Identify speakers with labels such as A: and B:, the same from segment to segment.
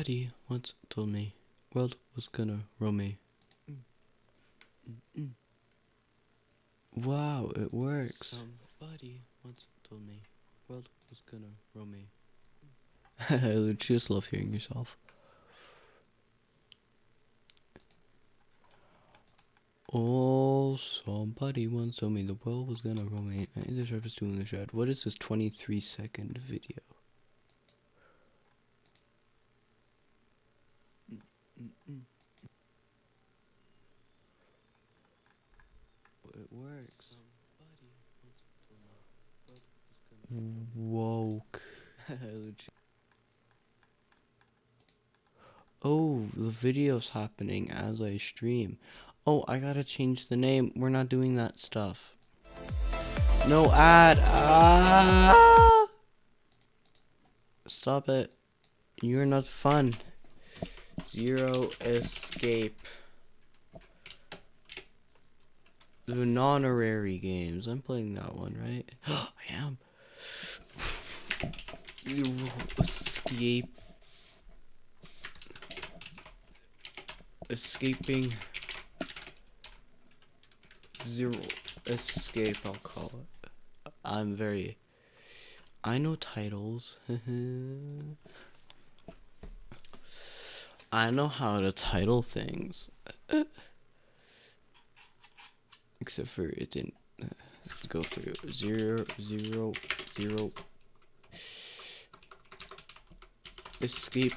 A: Somebody once told me world was gonna roll me. Wow, it works. Somebody once told me world was gonna roll me. I just love hearing yourself. Oh, somebody once told me the world was gonna roll me. I deserve to in the shed. What is this 23-second video? It works. Whoa. Oh, the video's happening as I stream. Oh, I gotta change the name. We're not doing that stuff. No ad. Ah! Stop it. You're not fun. Zero escape. The non-honorary games. I'm playing that one, right? I am. Escape. Escaping. Zero escape, I'll call it. I know titles. I know how to title things. Except for it didn't go through. 0, 0, 0. Escape.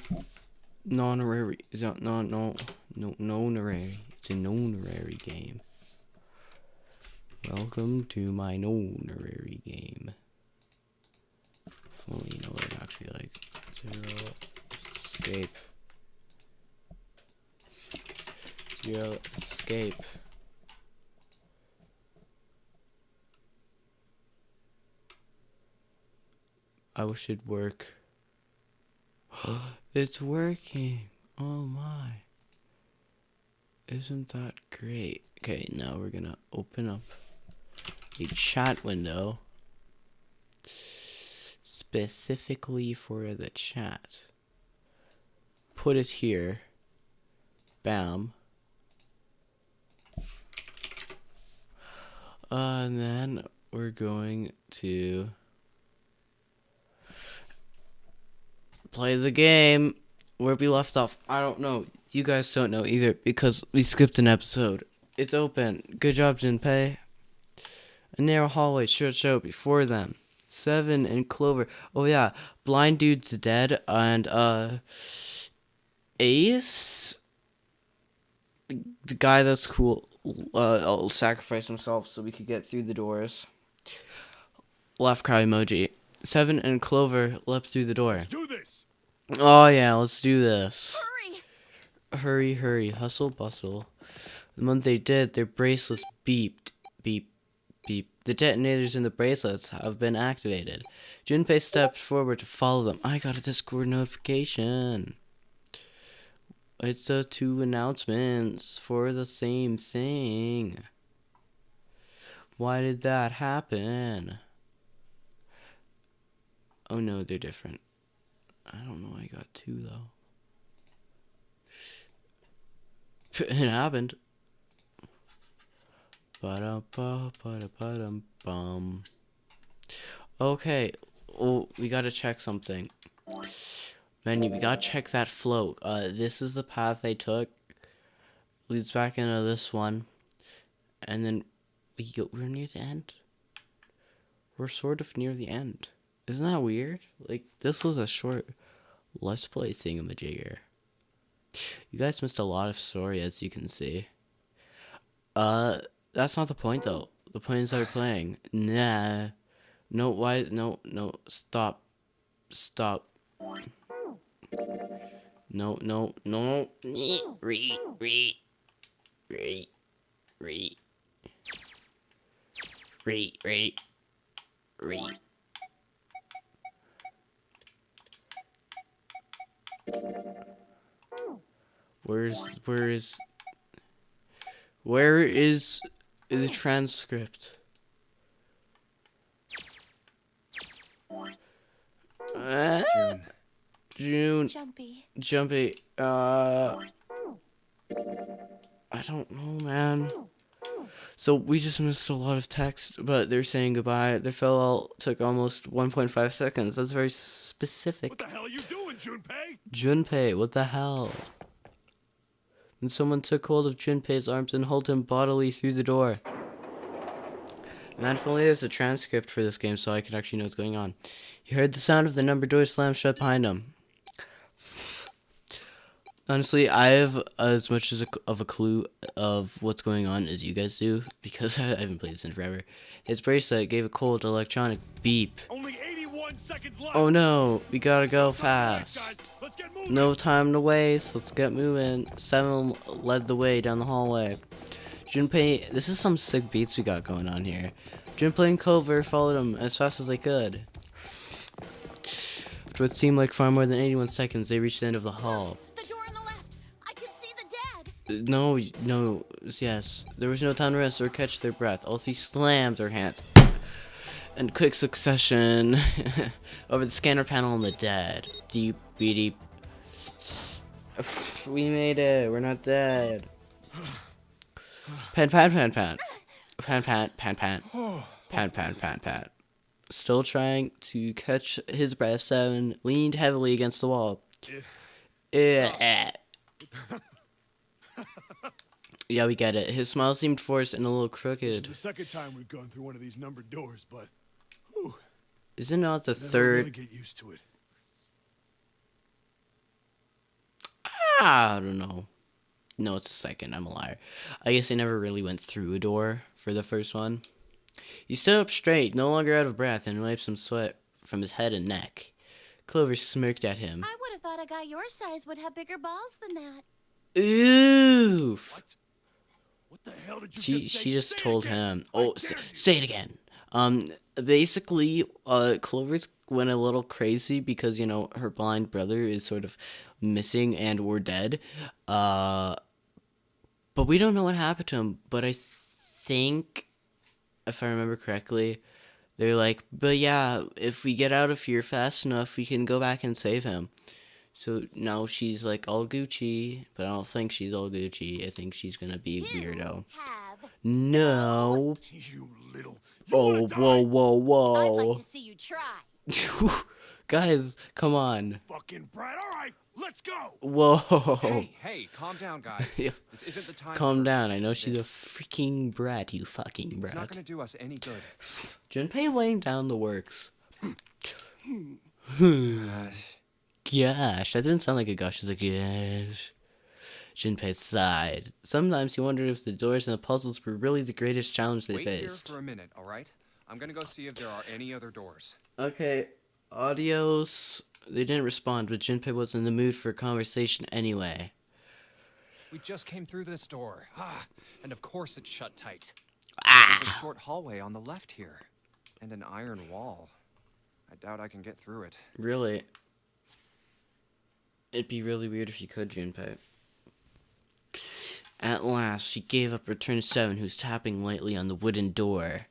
A: Non-honorary. Is that no non-honorary? It's a non-honorary game. Welcome to my non-honorary game. If only you know what it actually like. 0 escape. 0 escape. I wish it'd work. It's working. Oh my. Isn't that great? Okay, now we're gonna open up a chat window specifically for the chat. Put it here. Bam. And then we're going to play the game where we left off. I don't know. You guys don't know either because we skipped an episode. It's open. Good job, Jinpei. A narrow hallway stretched out before them. Seven and Clover. Oh yeah, blind dude's dead, and Ace, the guy that's cool, sacrificed himself so we could get through the doors. Laugh cry emoji. Seven and Clover leapt through the door.
B: Let's do this.
A: Oh yeah, let's do this.
C: Hurry!
A: Hurry, hurry, hustle, bustle. The moment they did, their bracelets beeped, beep, beep. The detonators in the bracelets have been activated. Junpei stepped forward to follow them. I got a Discord notification. It's two announcements for the same thing. Why did that happen? Oh no, they're different. I don't know, I got two though. It happened. Ba-da-ba-ba-da-ba-dum-bum. Okay. Oh, we gotta check something. Menu, we gotta check that float. This is the path they took. Leads back into this one. And then we're near the end. We're sort of near the end. Isn't that weird? Like, this was a short Let's Play thingamajigger. You guys missed a lot of story, as you can see. That's not the point, though. The point is that we're playing. Nah. No, why? No, stop. Stop. No. Re. Where is the transcript?
B: June,
A: June.
B: Jumpy.
A: Jumpy. I don't know, man. So we just missed a lot of text, but they're saying goodbye. Their farewell took almost 1.5 seconds. That's very specific.
C: What the hell are you doing, Junpei?
A: Junpei, what the hell? And someone took hold of Junpei's arms and hauled him bodily through the door. Man, if only there's a transcript for this game so I could actually know what's going on. He heard the sound of the number door slam shut behind him. Honestly, I have as much of a clue of what's going on as you guys do, because I haven't played this in forever. His bracelet gave a cold electronic beep.
C: Only 81 seconds left.
A: Oh no, we gotta go
C: Guys,
A: fast.
C: let's get moving.
A: No time to waste, let's get moving. Seven led the way down the hallway. Junpei, this is some sick beats we got going on here. Junpei and Clover followed him as fast as they could. After what seemed like far more than 81 seconds, they reached the end of the hall.
B: The door on the left. I can see the dead.
A: No, yes. There was no time to rest or catch their breath. All three slammed their hands in quick succession over the scanner panel on the dead. Deep, deep. We made it. We're not dead. Pan, pan, pan, pan. Pan, pan, pan, pan. Pan, pan, pan, pan. Still trying to catch his breath, Seven leaned heavily against the wall. Yeah, we get it. His smile seemed forced and a little
C: This is
A: crooked.
C: the second time we've gone through one of these numbered doors, but
A: Is it not the
C: never
A: third?
C: really get used to it.
A: I don't know. No, it's the second. I'm a liar. I guess I never really went through a door for the first one. He stood up straight, no longer out of breath, and wiped some sweat from his head and neck. Clover smirked at him.
B: I would have thought a guy your size would have bigger balls than that.
A: Oof.
C: What the hell did you just say?
A: She just
C: Say it
A: told
C: again.
A: him.
C: I
A: Oh,
C: dare you.
A: say it again. Basically, Clover's went a little crazy because, you know, her blind brother is sort of missing and or dead. But we don't know what happened to him. But I think, if I remember correctly, they're like, but yeah, if we get out of here fast enough, we can go back and save him. So now she's like all Gucci, but I don't think she's all Gucci. I think she's gonna be a weirdo.
B: Have.
A: No.
C: You little.
A: Oh, whoa.
B: I'd like to see you try.
A: Guys, come on.
C: Fucking brat. All right, let's go.
A: Whoa.
D: Hey, calm down, guys.
A: Yeah.
D: This isn't the time.
A: Calm
D: for
A: down. I know she's a
D: this.
A: freaking brat, you fucking
D: It's not
A: brat.
D: gonna do us any good.
A: Junpei laying down the works. Gosh, that didn't sound like a gosh. It's like, gosh. Junpei sighed. Sometimes he wondered if the doors and the puzzles were really the greatest challenge they
D: Wait here
A: faced.
D: for a minute, all right? I'm gonna go see if there are any other doors.
A: Okay, adios. They didn't respond, but Junpei was in the mood for a conversation anyway.
E: We just came through this door. And of course it's shut tight.
D: There's a short hallway on the left here, and an iron wall. I doubt I can get through it.
A: Really? It'd be really weird if you could, Junpei. At last, she gave up her turn 7, who's tapping lightly on the wooden door.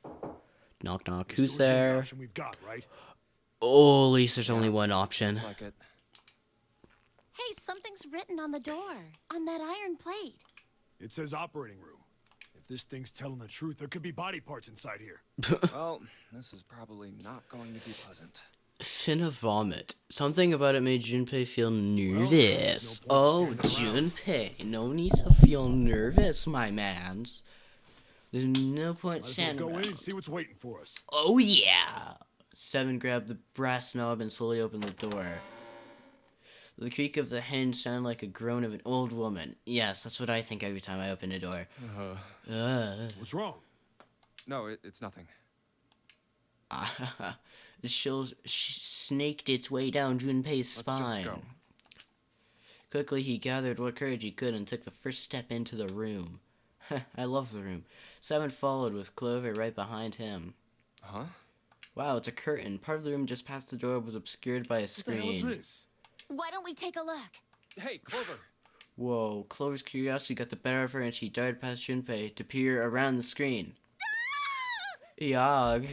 A: Knock, knock.
C: This
A: Who's
C: door's the only
A: there?
C: option we've got, right?
A: Oh, at least there's only one option.
D: Looks like it.
B: Hey, something's written on the door. On that iron plate.
C: It says operating room. If this thing's telling the truth, there could be body parts inside here.
D: Well, this is probably not going to be pleasant.
A: Finna vomit. Something about it made Junpei feel nervous.
C: there's no
A: Oh,
C: point standing around.
A: Junpei, no need to feel nervous, my mans. There's no point
C: Might as well
A: standing
C: go in
A: around.
C: and see what's waiting for us.
A: Oh yeah! Seven grabbed the brass knob and slowly opened the door. The creak of the hinge sounded like a groan of an old woman. Yes, that's what I think every time I open a door.
C: What's wrong?
D: No, it's nothing.
A: The chill snaked its way down Junpei's
D: Let's just
A: spine.
D: go.
A: Quickly, he gathered what courage he could and took the first step into the room. I love the room. Seven followed with Clover right behind him.
D: Huh?
A: Wow, it's a curtain. Part of the room just past the door was obscured by a
C: What the hell is
A: screen.
C: this?
B: Why don't we take a look?
D: Hey, Clover.
A: Whoa, Clover's curiosity got the better of her and she darted past Junpei to peer around the screen. Yog.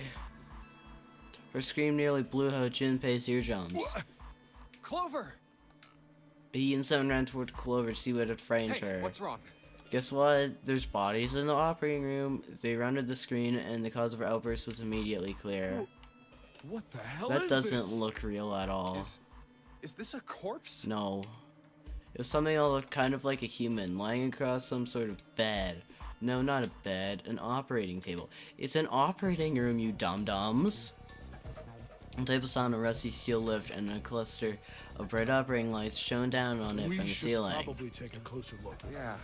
A: Her scream nearly blew out Junpei's eardrums.
D: Clover!
A: He and Seven ran toward Clover to see what had frightened
E: Hey,
A: her.
E: what's wrong?
A: Guess what? There's bodies in the operating room. They rounded the screen, and the cause of her outburst was immediately clear.
C: What the hell
A: That
C: is
A: doesn't
C: this?
A: look real at all.
D: Is this a corpse?
A: No. It was something that looked kind of like a human, lying across some sort of bed. No, not a bed, an operating table. It's an operating room, you dum-dums. The table sat on a rusty steel lift, and a cluster of bright operating lights shone down on it
C: We
A: from the
C: should
A: ceiling.
C: probably take a closer look.
D: Yeah.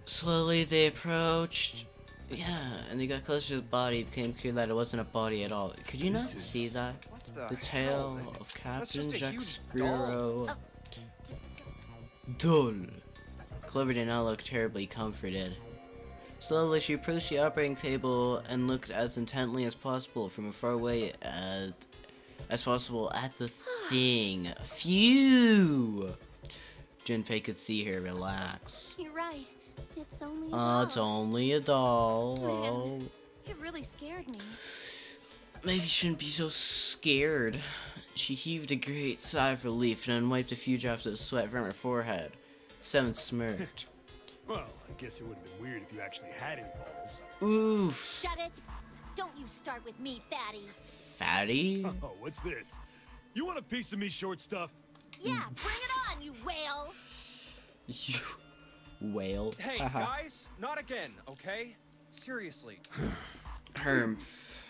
A: Slowly they approached. Yeah, and they got closer to the body. It became clear that it wasn't a body at all. Could you not
C: This is-
A: see that?
D: What
A: The
D: the
A: tail
D: hell?
A: of
D: That's
A: Captain
D: just a
A: Jack
D: huge
A: Sparrow.
B: Oh.
A: Dull. Clover did not look terribly comforted. Slowly she approached the operating table and looked as intently as possible from as far away as possible at the thing. Phew! Junpei could see her relax.
B: You're right. It's only a doll.
A: It's only a doll.
B: Man.
A: Oh.
B: It really scared me.
A: Maybe you shouldn't be so scared. She heaved a great sigh of relief and then wiped a few drops of sweat from her forehead. Seven smirked.
C: Well, I guess it would have been weird if you actually had any balls.
A: Oof.
B: Shut it! Don't you start with me, fatty.
A: Fatty?
C: Oh, what's this? You want a piece of me, short stuff?
B: Yeah, bring it on, you whale!
A: You whale.
D: Hey, guys, not again, okay? Seriously.
A: Humph.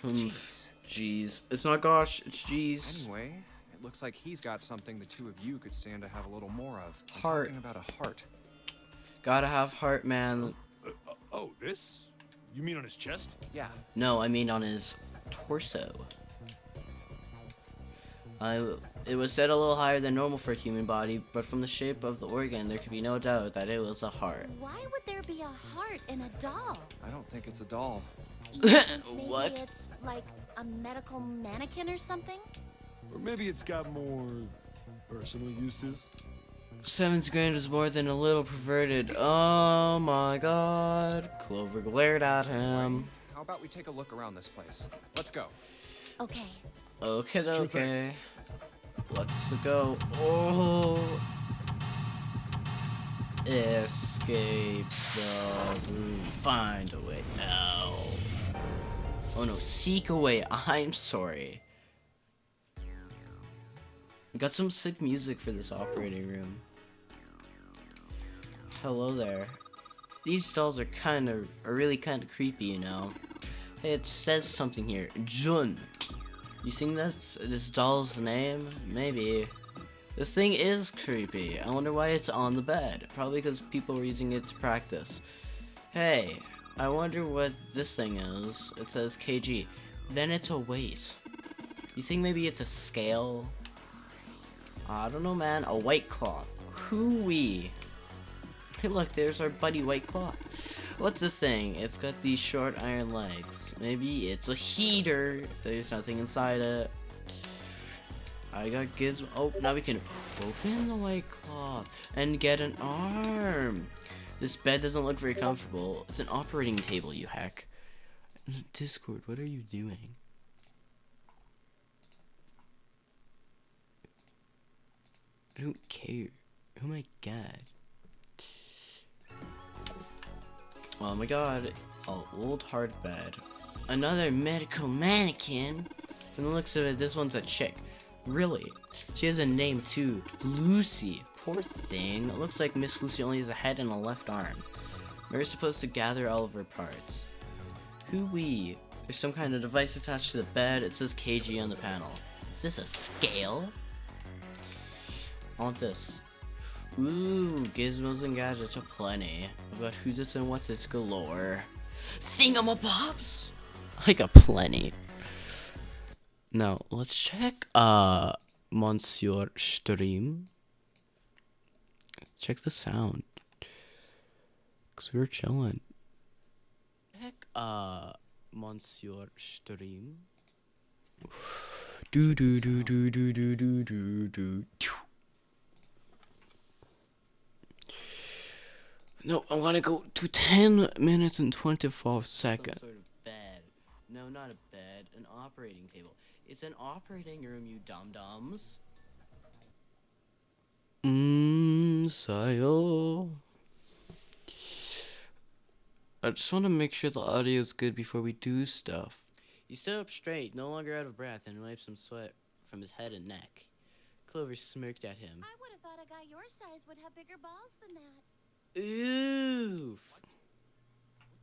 A: Jeez. It's not gosh, it's jeez.
D: Anyway, it looks like he's got something the two of you could stand to have a little more of. I'm
A: Heart.
D: talking about a heart.
A: Gotta have heart, man.
C: Oh, this? You mean on his chest?
D: Yeah.
A: No, I mean on his torso. It was set a little higher than normal for a human body, but from the shape of the organ, there could be no doubt that it was a heart.
B: Why would there be a heart in a doll?
D: I don't think it's a doll.
B: You think maybe
A: What?
B: it's like a medical mannequin or something?
C: Or maybe it's got more personal uses?
A: Seven's grin was more than a little perverted. Oh my god. Clover glared at him.
D: How about we take a look around this place? Let's go.
B: Okay.
A: Okay,
C: Sure
A: okay. Let's go. Oh. Escape the room. Find a way out. Oh no, seek a way. I'm sorry. Got some sick music for this operating room. Hello there. These dolls are really kind of creepy, you know. Hey, it says something here. Jun. You think that's this doll's name? Maybe. This thing is creepy. I wonder why it's on the bed. Probably because people were using it to practice. Hey, I wonder what this thing is. It says kg. Then it's a weight. You think maybe it's a scale? I don't know, man. A white cloth. Hooey. Hey, look, there's our buddy White Cloth. What's this thing? It's got these short iron legs. Maybe it's a heater. There's nothing inside it. I got gizmo. Oh, now we can open the White Cloth and get an arm. This bed doesn't look very comfortable. It's an operating table, you heck. Discord, what are you doing? I don't care. Oh my god. Oh my god. Oh, old hard bed. Another medical mannequin. From the looks of it, this one's a chick. Really? She has a name too. Lucy. Poor thing. It looks like Miss Lucy only has a head and a left arm. We're supposed to gather all of her parts. Hooey. There's some kind of device attached to the bed. It says kg on the panel. Is this a scale? I want this. Ooh, gizmos and gadgets aplenty. I've got who's it and what's it's galore. Thingamabobs! I got plenty. Now, let's check, Monsieur Stream. Check the sound. Cause we were chilling. Check, Monsieur Stream. Do do do do do do do do do. No, I want to go to 10 minutes and 24 seconds. Some sort of bed. No, not a bed. An operating table. It's an operating room, you dum-dums. reconcile. I just want to make sure the audio is good before we do stuff. He stood up straight, no longer out of breath, and wiped some sweat from his head and neck. Clover smirked at him.
B: I would have thought a guy your size would have bigger balls than that.
A: Oof.
C: What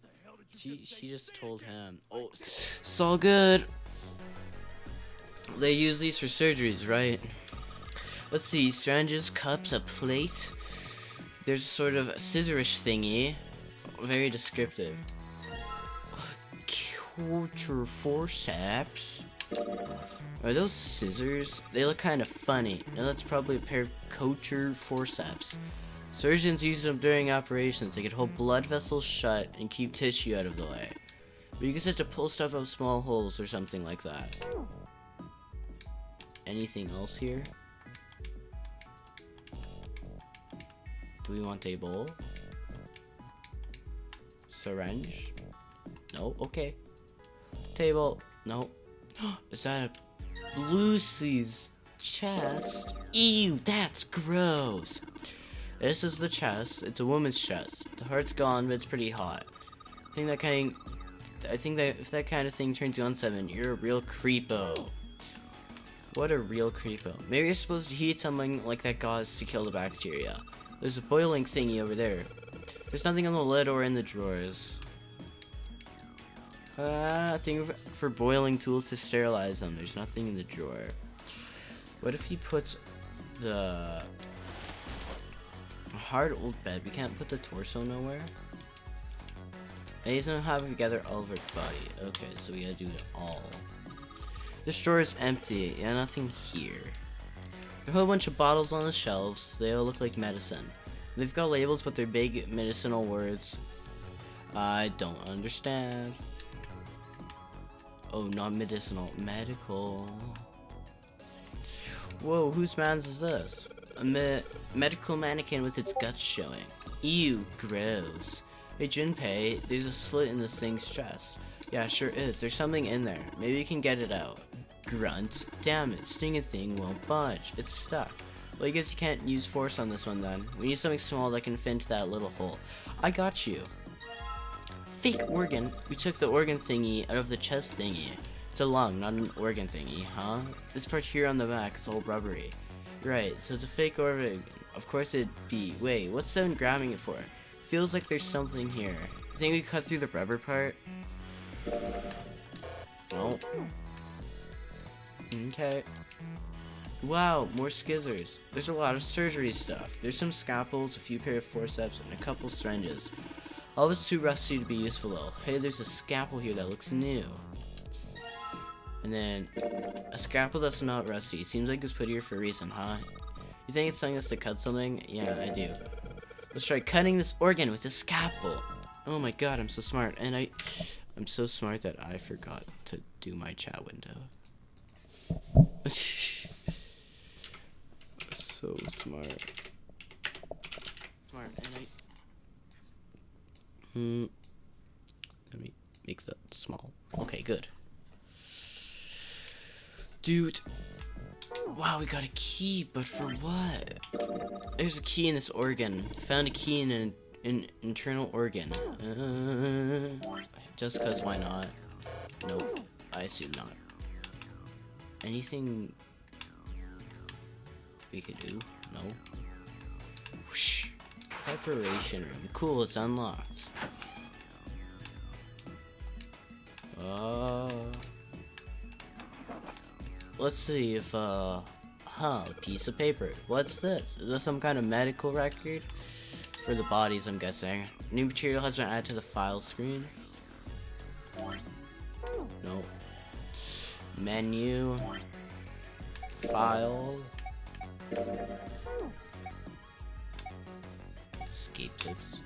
C: the hell did you
A: She just told him. Oh, it's all good. They use these for surgeries, right? Let's see, syringes, cups, a plate. There's sort of a scissorish thingy. Very descriptive. Culture forceps. Are those scissors? They look kind of funny. Now that's probably a pair of culture forceps. Surgeons use them during operations. They can hold blood vessels shut and keep tissue out of the way. But you can set to pull stuff out of small holes or something like that. Anything else here? Do we want a bowl? Syringe? No? Okay. Table? No. Is that a Lucy's chest? Ew, that's gross. This is the chest. It's a woman's chest. The heart's gone, but it's pretty hot. I think that if that kind of thing turns you on 7, you're a real creepo. What a real creepo. Maybe you're supposed to heat something like that gauze to kill the bacteria. There's a boiling thingy over there. There's nothing on the lid or in the drawers. Thing for boiling tools to sterilize them. There's nothing in the drawer. What if he puts the hard old bed? We can't put the torso nowhere. And he's gonna have it together all of her body. Okay, so we gotta do it all. This drawer is empty. Yeah, nothing here. There are a whole bunch of bottles on the shelves. They all look like medicine. They've got labels, but they're big medicinal words. I don't understand. Oh, not medicinal. Medical. Whoa, whose man's is this? A medical mannequin with its guts showing. Ew, gross. Hey, Junpei, there's a slit in this thing's chest. Yeah, sure is. There's something in there. Maybe you can get it out. Grunt. Damn it, stinging thing won't budge. It's stuck. Well, I guess you can't use force on this one then. We need something small that can fit into that little hole. I got you. Fake organ. We took the organ thingy out of the chest thingy. It's a lung, not an organ thingy, huh? This part here on the back is all rubbery. Right, so it's a fake organ. Of course it'd be. Wait, what's Seven grabbing it for? Feels like there's something here. Think we cut through the rubber part? No. Okay. Wow, more scissors. There's a lot of surgery stuff. There's some scalpels, a few pair of forceps, and a couple syringes. All of it's too rusty to be useful though. Hey, there's a scalpel here that looks new. And then a scalpel that's not rusty. Seems like it's put here for a reason, huh? You think it's telling us to cut something? Yeah, I do. Let's try cutting this organ with a scalpel. Oh my god, I'm so smart. And I'm so smart that I forgot to do my chat window. So smart. Smart, and let me make that small. Okay, good. Dude. Wow, we got a key, but for what? There's a key in this organ. Found a key in an internal organ. Just cause why not? Nope, I assume not. Anything we could do? No. Whoosh. Preparation room. Cool, it's unlocked. Let's see if, a piece of paper. What's this? Is this some kind of medical record? For the bodies, I'm guessing. New material has been added to the file screen. Nope. Menu. File. Escape tips.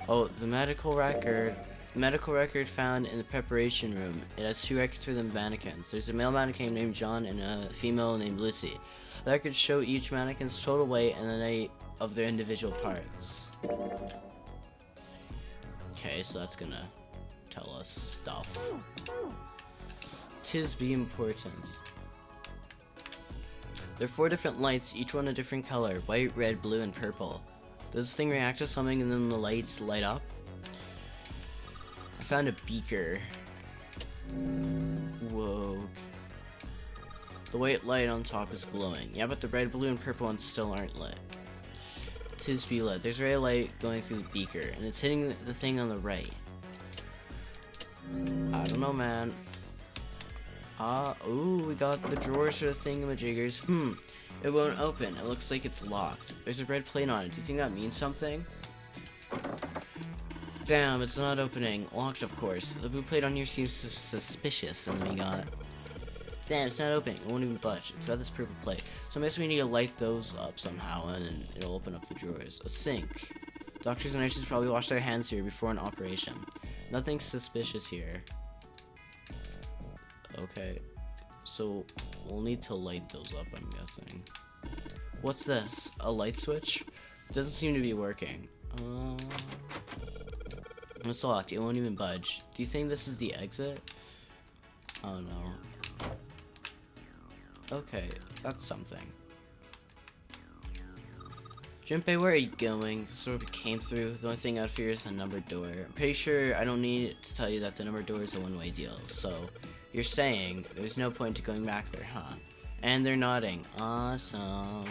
A: Oh, the medical record. Medical record found in the preparation room. It has 2 records for the mannequins. There's a male mannequin named John and a female named Lucy. The records show each mannequin's total weight and the weight of their individual parts. Okay, so that's gonna tell us stuff. Tis be important. There are 4 different lights, each one a different color. White, red, blue, and purple. Does this thing react to something and then the lights light up? I found a beaker. Whoa. The white light on top is glowing. Yeah, but the red, blue, and purple ones still aren't lit. Tis be lit. There's a ray of light going through the beaker, and it's hitting the thing on the right. I don't know, man. Ooh, we got the drawers for the thingamajiggers. It won't open. It looks like it's locked. There's a red plate on it. Do you think that means something? Damn, it's not opening. Locked, of course. The blue plate on here seems suspicious, and we got... Damn, it's not opening. It won't even budge. It's got this purple plate. So I guess we need to light those up somehow, and then it'll open up the drawers. A sink. Doctors and nurses probably wash their hands here before an operation. Nothing suspicious here. Okay. So, we'll need to light those up, I'm guessing. What's this? A light switch? Doesn't seem to be working. It's locked. It won't even budge. Do you think this is the exit? Oh no. Okay, that's something. Junpei, where are you going? The sort of came through. The only thing I fear is the numbered door. I'm pretty sure I don't need to tell you that the numbered door is a one-way deal. So, you're saying there's no point to going back there, huh? And they're nodding. Awesome.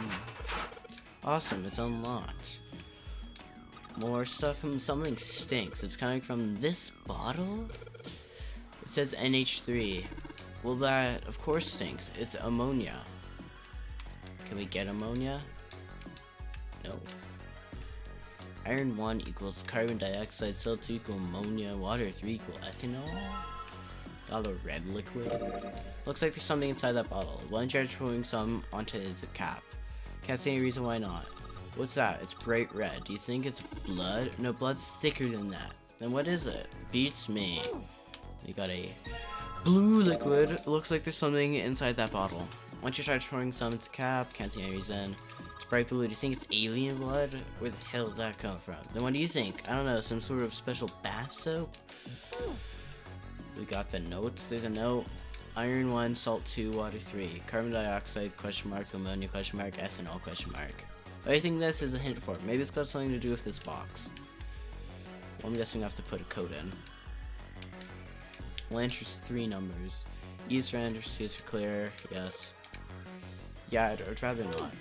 A: Awesome, it's unlocked. More stuff from something stinks. It's coming from this bottle? It says NH3. Well, that of course stinks. It's ammonia. Can we get ammonia? No. Iron 1 equals carbon dioxide, cell 2 equal ammonia, water 3 equal ethanol. Got a red liquid. Looks like there's something inside that bottle. Why don't you try pouring some onto the cap? Can't see any reason why not. What's that? It's bright red. Do you think it's blood? No, blood's thicker than that. Then what is it? Beats me. We got a blue liquid. It looks like there's something inside that bottle. Why don't you try pouring some into the cap? Can't see any reason. It's bright blue. Do you think it's alien blood? Where the hell did that come from? Then what do you think? I don't know. Some sort of special bath soap? We got the notes. There's a note. Iron 1, salt 2, water 3. Carbon dioxide, question mark, ammonia, question mark, ethanol, question mark. I think this is a hint for it. Maybe it's got something to do with this box. Well, I'm guessing I have to put a code in. We'll enter 3 numbers. E is for enter, C is for clear, yes. Yeah, I'd rather not.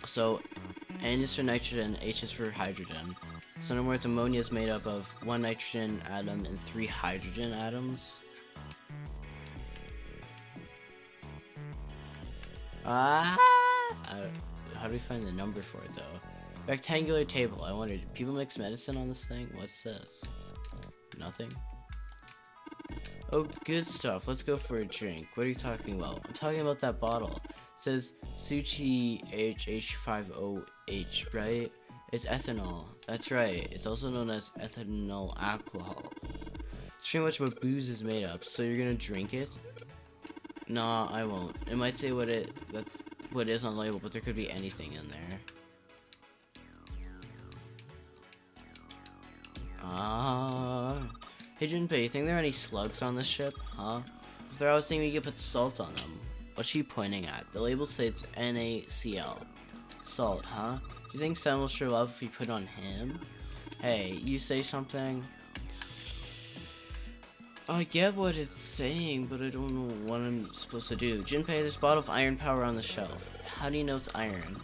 A: So, N is for nitrogen, H is for hydrogen. So in other words, ammonia is made up of 1 nitrogen atom and 3 hydrogen atoms. How do we find the number for it though? Rectangular table. I wondered, do people mix medicine on this thing? What's this? Nothing? Oh, good stuff. Let's go for a drink. What are you talking about? I'm talking about that bottle. It says Suchi HH50H, right? It's ethanol. That's right. It's also known as ethanol alcohol. It's pretty much what booze is made of. So you're gonna drink it? Nah, I won't. It might say that's what it is on the label, but there could be anything in there. Hey Junpei, you think there are any slugs on this ship, huh? If there, I was thinking we could put salt on them. What's she pointing at? The label states NaCl. Salt, huh? Do you think Sam will show up if we put on him? Hey, you say something? I get what it's saying, but I don't know what I'm supposed to do. Junpei, there's a bottle of iron power on the shelf. How do you know it's iron?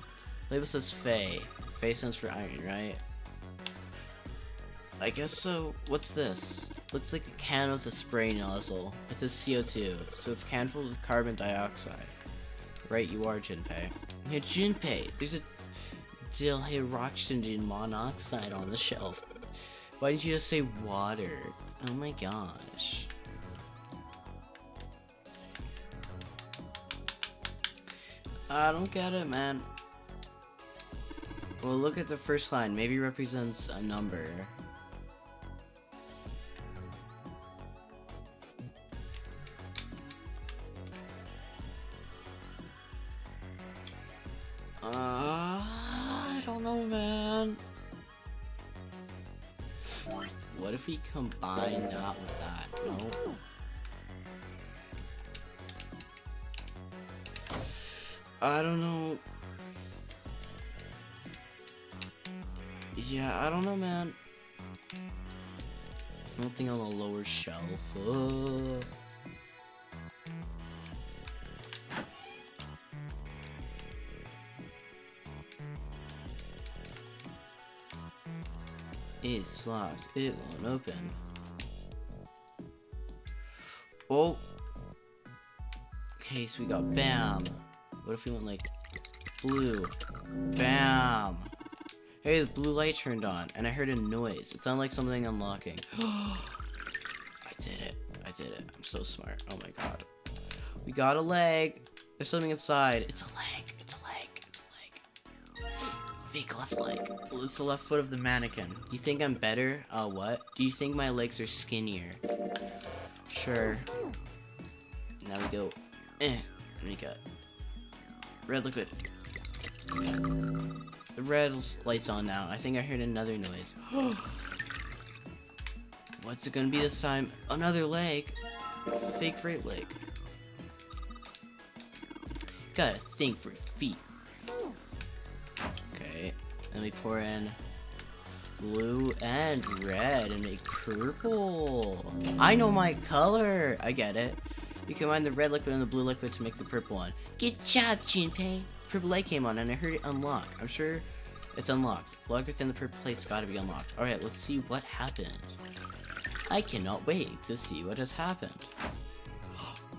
A: The label says Fey. Fey stands for iron, right? I guess so. What's this? Looks like a can with a spray nozzle. It says CO2, so it's a can full with carbon dioxide. Right, you are, Junpei. Hey, Junpei, there's a dihydrogen monoxide on the shelf. Why didn't you just say water? Oh my gosh. I don't get it, man. Well, look at the first line. Maybe it represents a number. I don't know, man. What if we combine that with that? No. I don't know. Yeah, I don't know, man. Nothing on the lower shelf. It's locked. It won't open. Oh. Okay, so we got bam. What if we went like blue? Bam. Hey, the blue light turned on, and I heard a noise. It sounded like something unlocking. I did it. I did it. I'm so smart. Oh my god. We got a leg. There's something inside. It's a leg. It's a leg. It's a leg. Fake left leg. Well, it's the left foot of the mannequin. Do you think I'm better? What? Do you think my legs are skinnier? Sure. Now we go. And we got red liquid. The red light's on now. I think I heard another noise. What's it gonna be this time? Another leg. Fake right leg. Got a thing for feet. Okay. Then we pour in blue and red and make purple. I know my color. I get it. You combine the red liquid and the blue liquid to make the purple one. Good job, Junpei. Purple light came on and I heard it unlock. I'm sure it's unlocked. Block within the purple plate's gotta be unlocked. Alright, let's see what happened. I cannot wait to see what has happened.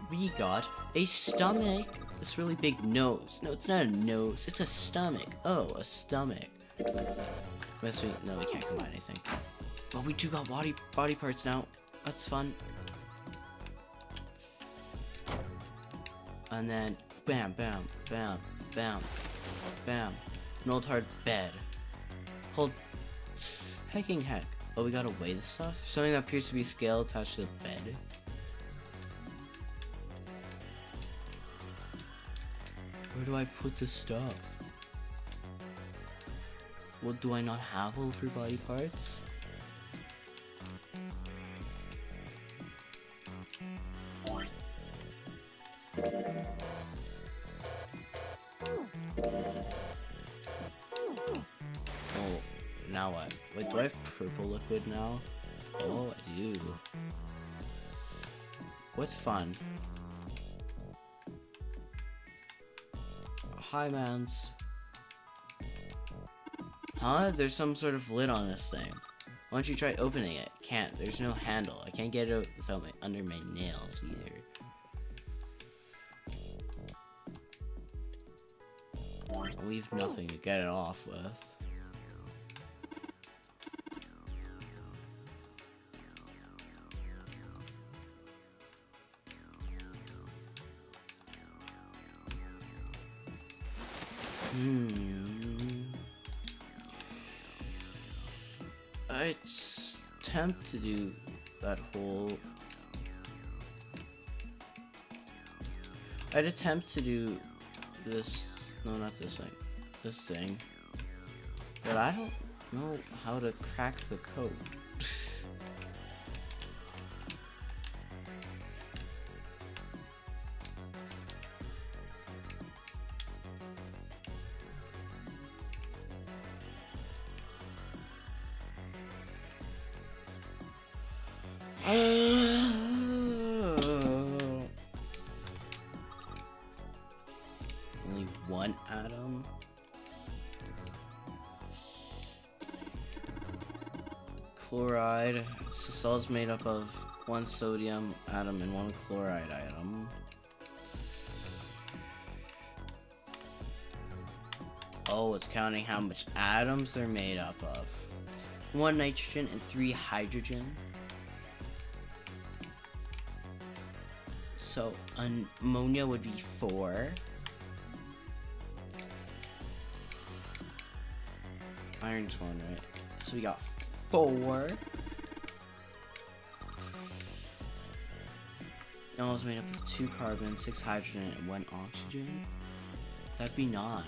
A: We got a stomach. This really big nose. No, it's not a nose. It's a stomach. Oh, a stomach. No, we can't combine anything. But we do got body parts now. That's fun. And then bam, bam, bam, bam, bam. An old hard bed. Hold. Hecking heck. Oh, we gotta weigh this stuff? Something that appears to be a scale attached to the bed. Where do I put this stuff? What, do I not have all of your body parts? Oh, now what? Wait, do I have purple liquid now? Oh, I do. What's fun? Hi, mans. Huh? There's some sort of lid on this thing. Why don't you try opening it? Can't. There's no handle. I can't get it without under my nails either. We've nothing to get it off with. I'd attempt to do that whole... I'd attempt to do this... No, not this thing. This thing. But I don't know how to crack the code. Only one atom. Chloride. So salt's made up of one sodium atom and one chloride atom. Oh, it's counting how much atoms they're made up of. 1 nitrogen and 3 hydrogen. So ammonia would be 4. Iron's 1, right? So we got 4. It was made up of 2 carbon, 6 hydrogen, and 1 oxygen. That'd be 9.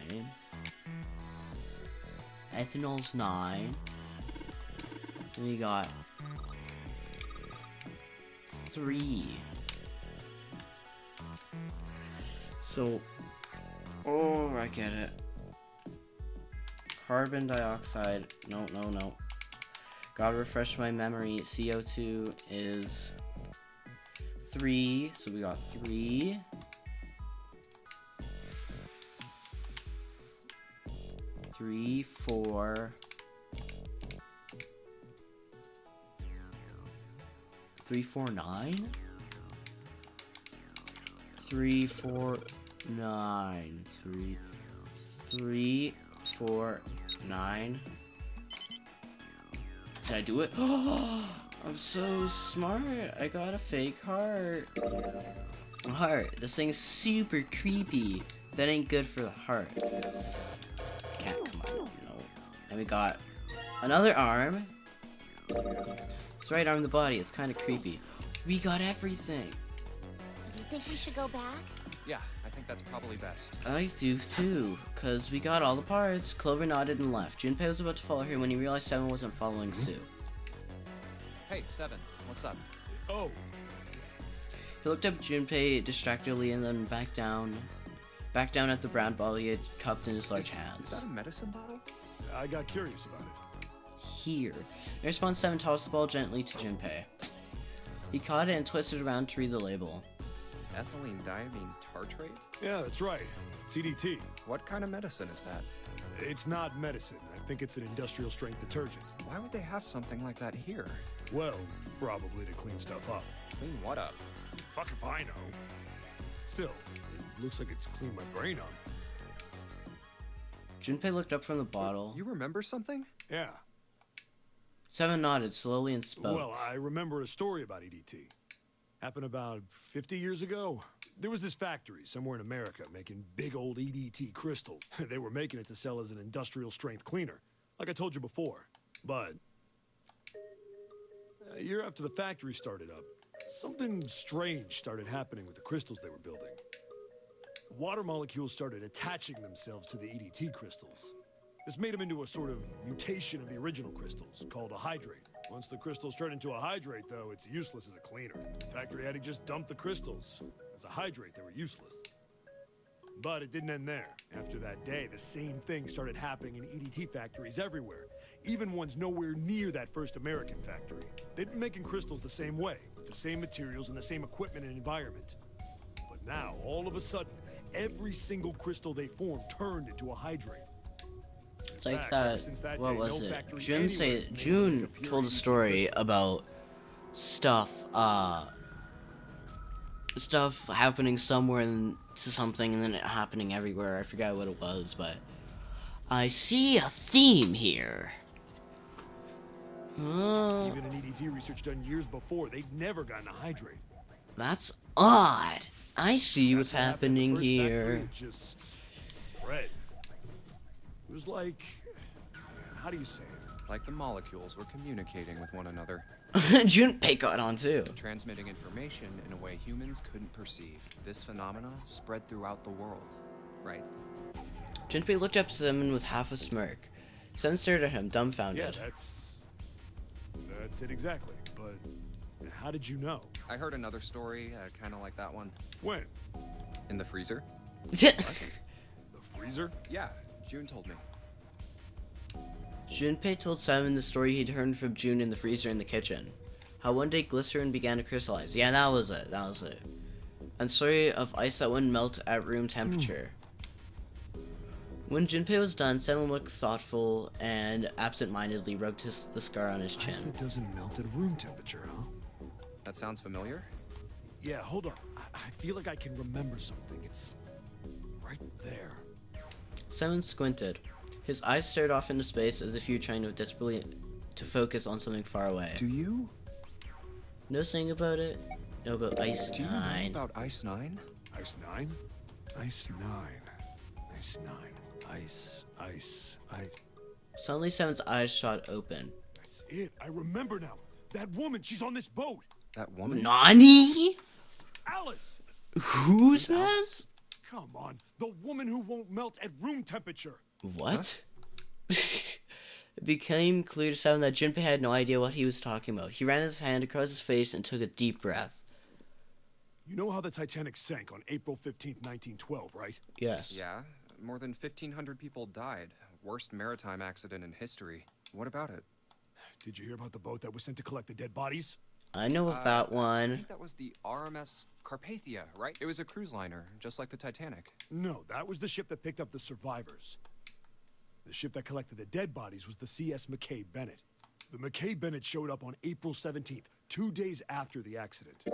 A: Ethanol's 9. Then we got 3. So Oh, I get it. Carbon dioxide. No, no, no. Gotta refresh my memory. CO2 is 3. So we got 3. 3, 4. 3, 4, 9? 3, 4, 9. 3, 4, 9. Did I do it? I'm so smart. I got a fake heart. Heart. This thing's super creepy. That ain't good for the heart. Cat, come on. No. And we got another arm. It's right arm of the body. It's kind of creepy. We got everything.
B: Do you think we should go back?
D: Yeah, I think that's probably best.
A: I do too, cause we got all the parts. Clover nodded and left. Junpei was about to follow her when he realized Seven wasn't following suit.
D: Hey, Seven, what's up?
C: Oh,
A: He looked up at Junpei distractedly and then back down at the brown bottle he had cupped in his large
D: Is
A: hands.
D: that a medicine bottle?
C: I got curious about it.
A: Here. In response, Seven tossed the ball gently to Junpei. He caught it and twisted around to read the label.
D: Ethylene diamine tartrate?
C: Yeah, that's right. CDT.
D: What kind of medicine is that?
C: It's not medicine. I think it's an industrial strength detergent.
D: Why would they have something like that here?
C: Well, probably to clean stuff up.
D: Clean what up?
C: Fuck if I know. Still, it looks like it's cleaned my brain up.
A: Junpei looked up from the bottle.
D: You remember something?
C: Yeah.
A: Seven nodded slowly and spoke.
C: Well, I remember a story about EDT. Happened about 50 years ago. There was this factory somewhere in America making big old EDT crystals. They were making it to sell as an industrial strength cleaner, like I told you before. But a year after the factory started up, something strange started happening with the crystals they were building. Water molecules started attaching themselves to the EDT crystals. This made them into a sort of mutation of the original crystals, called a hydrate. Once the crystals turn into a hydrate, though, it's useless as a cleaner. The factory had to just dump the crystals. As a hydrate, they were useless. But it didn't end there. After that day, the same thing started happening in EDT factories everywhere, even ones nowhere near that first American factory. They'd been making crystals the same way, with the same materials and the same equipment and environment. But now, all of a sudden, every single crystal they formed turned into a hydrate.
A: It's like
C: fact, ever since
A: that.
C: that
A: What
C: day,
A: was
C: no
A: it?
C: factory
A: June
C: anywhere
A: say
C: has been able to
A: June
C: make a pure
A: told a
C: EDT
A: story
C: crystal.
A: about stuff happening somewhere to something and then it happening everywhere. I forgot what it was, but I see a theme here. Oh,
C: Even in EDT research done years before, they'd never gotten a hydrate.
A: that's odd. I see what's
C: After it happened at the
A: happening
C: first factory,
A: here.
C: it just spread. It was like, how do you say it?
D: Like the molecules were communicating with one another,
A: Junpei got on too.
D: transmitting information in a way humans couldn't perceive. This phenomena spread throughout the world, right?
A: Junpei looked up at Simon with half a smirk. Sen stared at him,
C: Yeah,
A: dumbfounded.
C: that's it exactly. But how did you know?
D: I heard another story, kind of like that one.
C: When?
D: In the freezer?
C: The freezer?
D: Yeah, June told me.
A: Junpei told Simon the story he'd heard from June in the freezer in the kitchen. How one day glycerin began to crystallize. Yeah, that was it. And the story of ice that wouldn't melt at room temperature. When Junpei was done, Simon looked thoughtful and absent-mindedly rubbed the scar on his
C: Ice
A: chin.
C: that doesn't melt at room temperature, huh?
D: That sounds familiar?
C: Yeah, hold on. I feel like I can remember something. It's right there.
A: Simon squinted. His eyes stared off into space as if he were trying to desperately to focus on something far away.
D: Do you?
A: No saying about it. No about Ice
D: Do you know
A: 9.
D: about Ice 9?
C: Ice 9? Ice 9. Ice 9. Ice.
A: Suddenly, Simon's eyes shot open.
C: That's it. I remember now. That woman, she's on this boat.
D: That woman?
A: Nani?
C: Alice!
A: Who's that?
C: Come on. The woman who won't melt at room temperature.
A: What? It became clear to Simon that Junpei had no idea what he was talking about. He ran his hand across his face and took a deep breath.
C: You know how the Titanic sank on April 15th, 1912, right?
A: Yes.
D: Yeah, more than 1,500 people died. Worst maritime accident in history. What about it?
C: Did you hear about the boat that was sent to collect the dead bodies?
A: I know of that
D: I
A: one.
D: think that was the RMS Carpathia, right? It was a cruise liner, just like the Titanic.
C: No, that was the ship that picked up the survivors. The ship that collected the dead bodies was the CS McKay Bennett. The McKay Bennett showed up on April 17th, 2 days after the accident.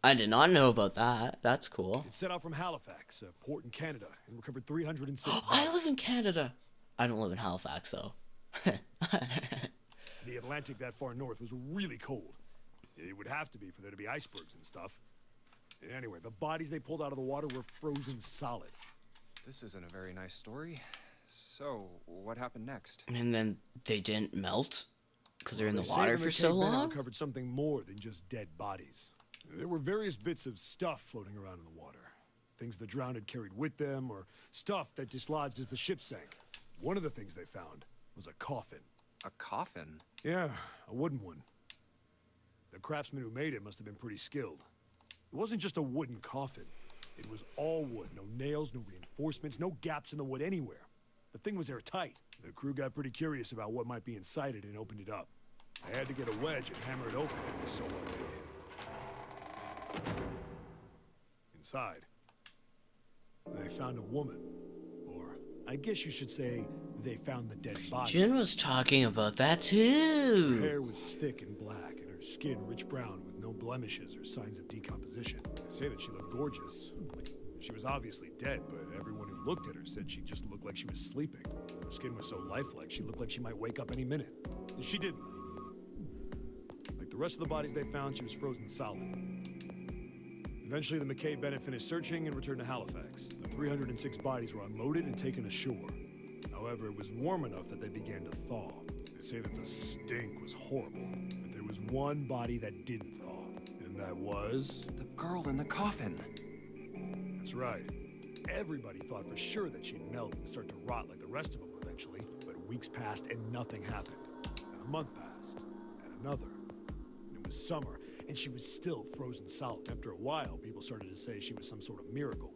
A: I did not know about that. That's cool.
C: It set out from Halifax, a port in Canada, and recovered 306
A: I
C: bodies.
A: live in Canada. I don't live in Halifax, though.
C: The Atlantic that far north was really cold. It would have to be for there to be icebergs and stuff. Anyway, the bodies they pulled out of the water were frozen solid.
D: This isn't a very nice story. So, what happened next?
A: And then they didn't melt because they're in
C: They
A: the
C: say
A: water
C: the
A: for
C: McKay
A: so
C: Bennett
A: long.
C: Uncovered something more than just dead bodies. There were various bits of stuff floating around in the water. Things the drowned had carried with them, or stuff that dislodged as the ship sank. One of the things they found was a coffin.
D: A coffin?
C: Yeah, a wooden one. The craftsman who made it must have been pretty skilled. It wasn't just a wooden coffin. It was all wood. No nails, no reinforcements, no gaps in the wood anywhere. The thing was airtight. The crew got pretty curious about what might be inside it and opened it up. They had to get a wedge and hammer it open. It was so well made. Inside, they found a woman. Or, I guess you should say, they found the dead body.
A: Jin was talking about that
C: Her
A: too.
C: hair was thick and black, and her skin rich brown with no blemishes or signs of decomposition. They say that she looked gorgeous. Like, she was obviously dead, but everyone who looked at her said she just looked like she was sleeping. Her skin was so lifelike, she looked like she might wake up any minute. And she didn't. Like the rest of the bodies they found, she was frozen solid. Eventually, the McKay Bennett finished searching and returned to Halifax. The 306 bodies were unloaded and taken ashore. However, it was warm enough that they began to thaw. They say that the stink was horrible, but there was one body that didn't thaw, and that was...
D: The girl in the coffin.
C: That's right. Everybody thought for sure that she'd melt and start to rot like the rest of them eventually, but weeks passed and nothing happened. And a month passed, and another. And it was summer, and she was still frozen solid. After a while, people started to say she was some sort of miracle.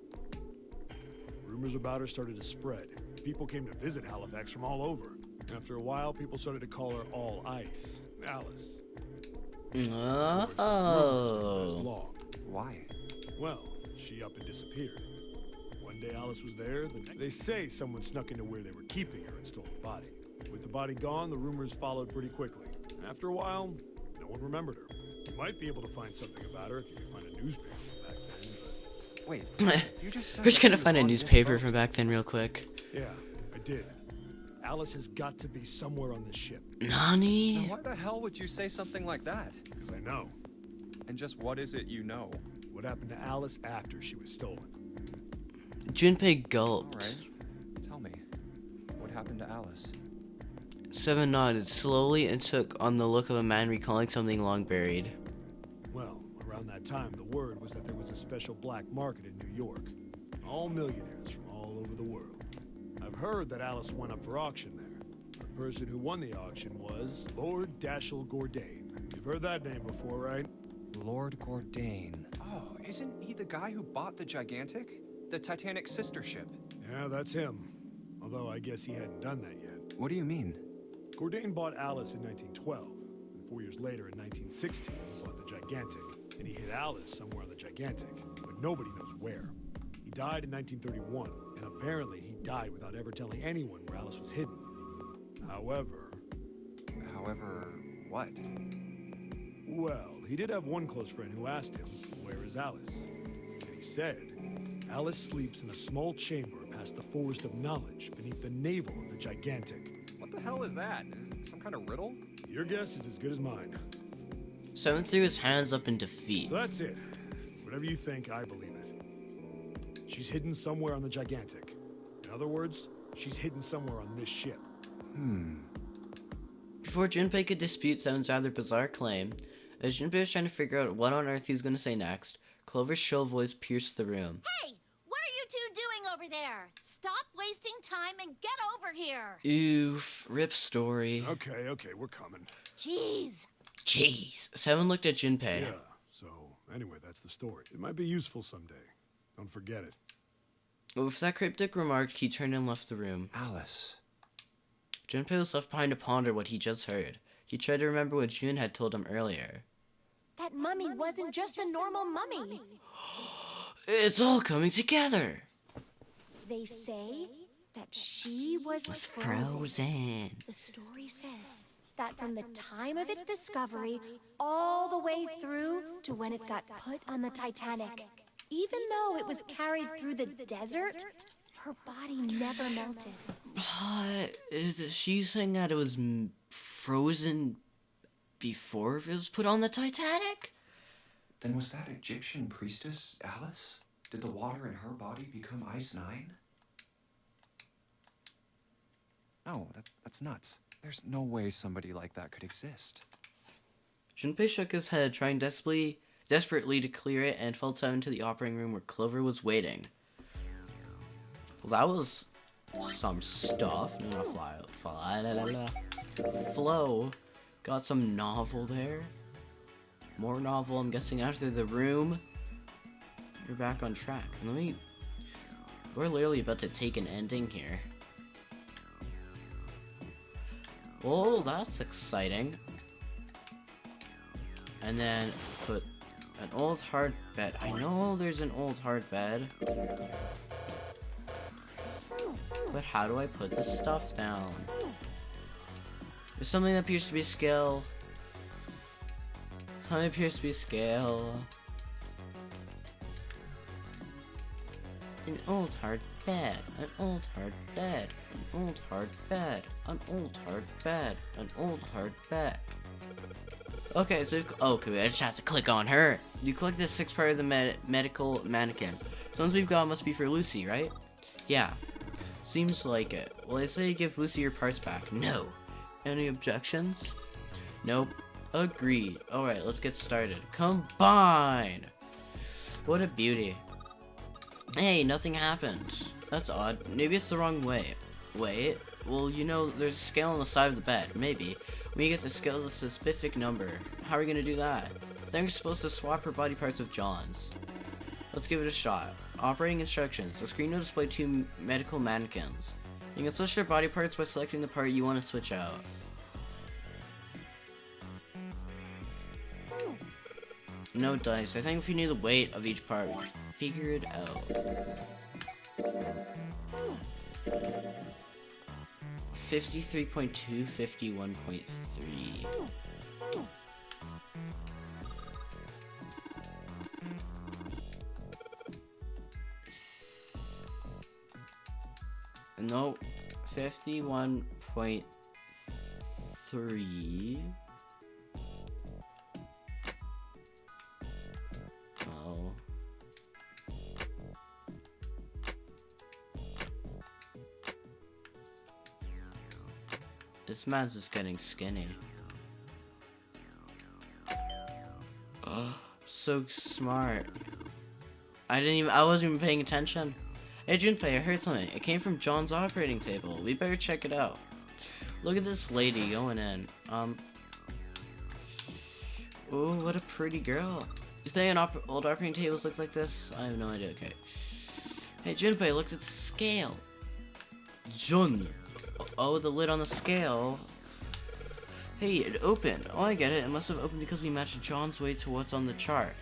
C: Rumors about her started to spread. People came to visit Halifax from all over. After a while, people started to call her All Ice, Alice. Of course, the rumors didn't last
A: Oh.
C: long.
D: Why?
C: Well, she up and disappeared. One day Alice was there, they say someone snuck into where they were keeping her and stole the body. With the body gone, the rumors followed pretty quickly. After a while, no one remembered her. You might be able to find something about her if you can find a newspaper from back then, but...
D: Wait, you just said
A: We're just
D: that
A: gonna
D: she was
A: find a
D: on this
A: newspaper
D: boat?
A: from back then real quick.
C: Yeah, I did. Alice has got to be somewhere on this ship.
D: Then
A: Nani?
D: why the hell would you say something like that?
C: Because I know
D: And just what is it you know?
C: what happened to Alice after she was stolen.
A: Junpei gulped.
D: Alright, tell me. What happened to Alice?
A: Seven nodded slowly and took on the look of a man recalling something long buried.
C: Well, around that time, the word was that there was a special black market in New York. All millionaires from all over the world. I've heard that Alice went up for auction there. The person who won the auction was Lord Dashiell Gordain. You've heard that name before, right?
D: Lord Gordain. Oh, isn't he the guy who bought the Gigantic? The Titanic's sister ship?
C: Yeah, that's him. Although I guess he hadn't done that yet.
D: What do you mean?
C: Gordain bought Alice in 1912, and 4 years later in 1916 he bought the Gigantic, and he hid Alice somewhere on the Gigantic, but nobody knows where. He died in 1931, and apparently he died without ever telling anyone where Alice was hidden. However,
D: What?
C: well, he did have one close friend who asked him, "Where is Alice?" And he said, "Alice sleeps in a small chamber past the Forest of Knowledge beneath the navel of the Gigantic."
D: What the hell is that? Is it some kind of riddle?
C: Your guess is as good as mine.
A: Seven threw his hands up in defeat.
C: So that's it. Whatever you think, I believe it. She's hidden somewhere on the Gigantic. In other words, she's hidden somewhere on this ship.
A: Before Junpei could dispute Seven's rather bizarre claim, as Junpei was trying to figure out what on earth he was going to say next, Clover's shrill voice pierced the room.
B: Hey, what are you two doing over there? Stop wasting time and get over here.
A: Oof, rip story.
C: Okay, we're coming.
B: Jeez.
A: Jeez. Seven looked at Junpei.
C: Yeah, so Anyway, that's the story. It might be useful someday. Don't forget it.
A: With that cryptic remark, he turned and left the room.
D: Alice.
A: Junpei was left behind to ponder what he just heard. He tried to remember what June had told him earlier.
B: That mummy wasn't just a normal mummy.
A: It's all coming together!
B: They say that she was
A: It's
B: frozen.
A: frozen.
B: The story says that from the time of its discovery all the way through to when it got put on the Titanic, even though it was carried through the desert, her body never melted.
A: But is she saying that it was frozen before it was put on the Titanic?
D: Then was that Egyptian priestess Alice? Did the water in her body become Ice 9? No, that's nuts. There's no way somebody like that could exist.
A: Junpei shook his head, trying desperately to clear it, and fell down into the operating room where Clover was waiting. Well, that was some stuff. No, Flo got some novel there. More novel, I'm guessing, after the room. You're back on track. We're literally about to take an ending here. Oh, that's exciting. And then put an old hard bed. I know there's an old hard bed. But how do I put this stuff down? There's something that appears to be scale. Something appears to be scale. An old hard bed. An old hard bed. An old hard bed. An old hard bed. An old hard bed. Okay, so okay, I just have to click on her. You click the 6th part of the medical mannequin. So ones we've got must be for Lucy, right? Yeah. Seems like it. Well, I say you give Lucy your parts back. No. Any objections? Nope. Agreed. Alright, let's get started. Combine! What a beauty. Hey, nothing happened. That's odd. Maybe it's the wrong way. Wait. Well, you know, there's a scale on the side of the bed. Maybe. When you get the scale, it's a specific number. How are we gonna do that? I think we're supposed to swap her body parts with John's. Let's give it a shot. Operating instructions. The screen will display 2 medical mannequins. You can switch their body parts by selecting the part you want to switch out. No dice. I think if you knew the weight of each part, we could figure it out. 53.2, 51.3. No, 51.3. Oh. This man's just getting skinny. Oh, so smart. I wasn't even paying attention. Hey Junpei, I heard something. It came from John's operating table. We better check it out. Look at this lady going in. Oh, what a pretty girl. You think old operating tables look like this? I have no idea. Okay. Hey Junpei, look at the scale. Jun. Oh, the lid on the scale. Hey, it opened. Oh, I get it. It must have opened because we matched John's weight to what's on the chart.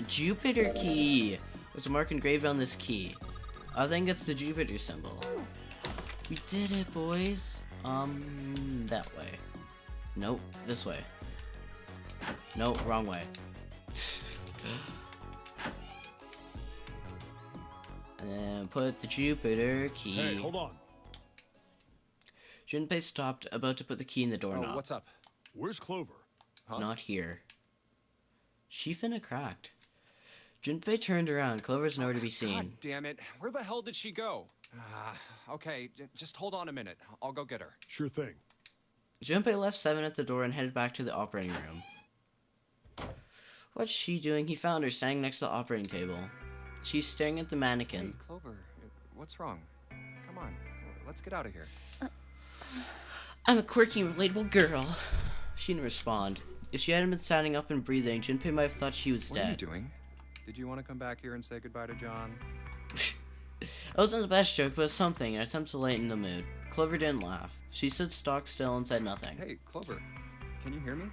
A: Jupiter key. There's a mark engraved on this key. I think it's the Jupiter symbol. We did it, boys. That way. Nope, this way. Nope, wrong way. And then put the Jupiter key.
C: Hey, hold on.
A: Junpei stopped, about to put the key in the doorknob.
E: Oh, what's up?
C: Where's Clover?
E: Huh?
A: Not here. She finna cracked. Junpei turned around. Clover's nowhere to be seen.
E: God damn it. Where the hell did she go? Okay, just hold on a minute. I'll go get her.
C: Sure thing.
A: Junpei left Seven at the door and headed back to the operating room. What's she doing? He found her standing next to the operating table. She's staring at the mannequin.
D: Hey, Clover, what's wrong? Come on, let's get out of here.
A: I'm a quirky and relatable girl. She didn't respond. If she hadn't been standing up and breathing, Junpei might have thought she was
D: What are you
A: dead.
D: doing? Did you want to come back here and say goodbye to John?
A: It wasn't the best joke, but something, an attempt to lighten the mood. Clover didn't laugh. She stood stock still and said nothing.
D: Hey, Clover. Can you hear me?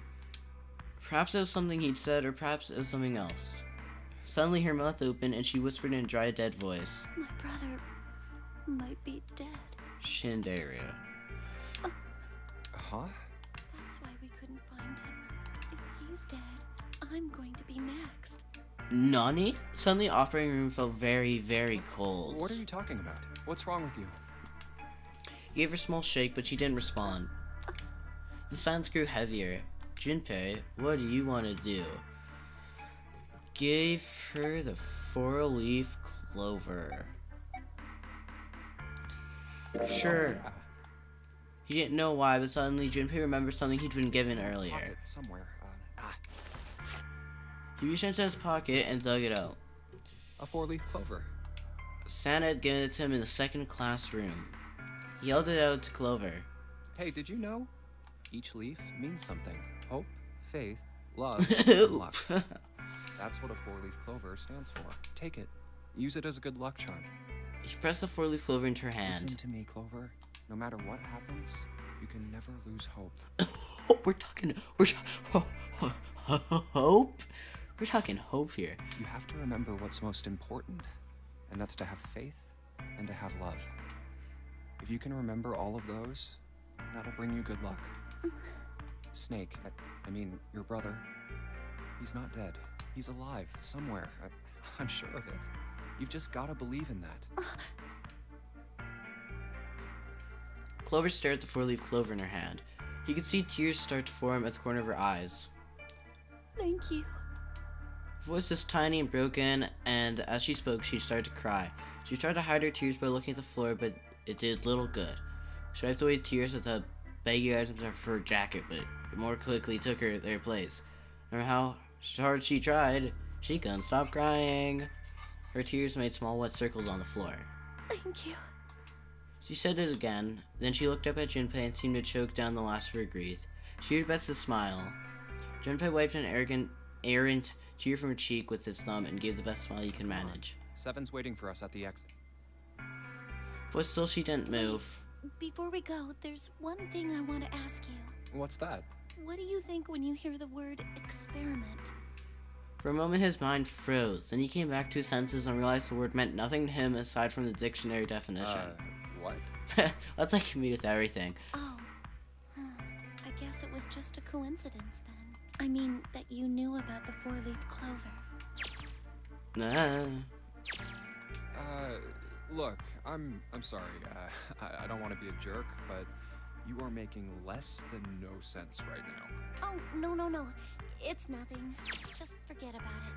A: Perhaps it was something he'd said, or perhaps it was something else. Suddenly her mouth opened and she whispered in a dry, dead voice.
B: My brother might be dead.
A: Shindaria.
D: Huh?
B: That's why we couldn't find him. If he's dead, I'm going to be next.
A: Nani? Suddenly the operating room felt very, very cold.
D: What are you talking about? What's wrong with you?
A: He gave her a small shake, but she didn't respond. The silence grew heavier. Junpei, what do you want to do? Gave her the 4-leaf clover. Sure.
D: Yeah.
A: He didn't know why, but suddenly Junpei remembered something he'd been given
D: It's in my
A: earlier.
D: pocket somewhere.
A: He reached into his pocket and dug it out.
D: A 4-leaf clover.
A: Santa had given it to him in the second classroom. He held it out to Clover.
D: Hey, did you know? Each leaf means something. Hope, faith, love, and luck. That's what a 4-leaf clover stands for. Take it. Use it as a good luck charm.
A: He pressed the 4-leaf clover into her
D: Listen
A: hand.
D: to me, Clover. No matter what happens, you can never lose hope.
A: Hope? We're talking hope here.
D: You have to remember what's most important, and that's to have faith and to have love. If you can remember all of those, that'll bring you good luck. Snake, I mean, your brother, he's not dead. He's alive, somewhere. I'm sure of it. You've just gotta believe in that.
A: Clover stared at the 4-leaf clover in her hand. He could see tears start to form at the corner of her eyes.
B: Thank you.
A: Her voice was tiny and broken, and as she spoke, she started to cry. She tried to hide her tears by looking at the floor, but it did little good. She wiped away tears with the baggy items of her jacket, but it more quickly took her their place. No matter how hard she tried, she couldn't stop crying. Her tears made small wet circles on the floor.
B: Thank you.
A: She said it again, then she looked up at Junpei and seemed to choke down the last of her grief. She did best to smile. Junpei wiped an errant tear from her cheek with his thumb and gave the best smile he could manage.
D: Seven's waiting for us at the exit.
A: But still she didn't move.
B: Before we go, there's one thing I want to ask you.
D: What's that?
B: What do you think when you hear the word experiment?
A: For a moment his mind froze, then he came back to his senses and realized the word meant nothing to him aside from the dictionary definition.
D: What?
A: That's like me with everything.
B: Oh. I guess it was just a coincidence then. I mean, that you knew about the 4-leaf clover.
A: Nah.
D: Look, I'm sorry. I don't want to be a jerk, but you are making less than no sense right now.
B: Oh, no. It's nothing. Just forget about it.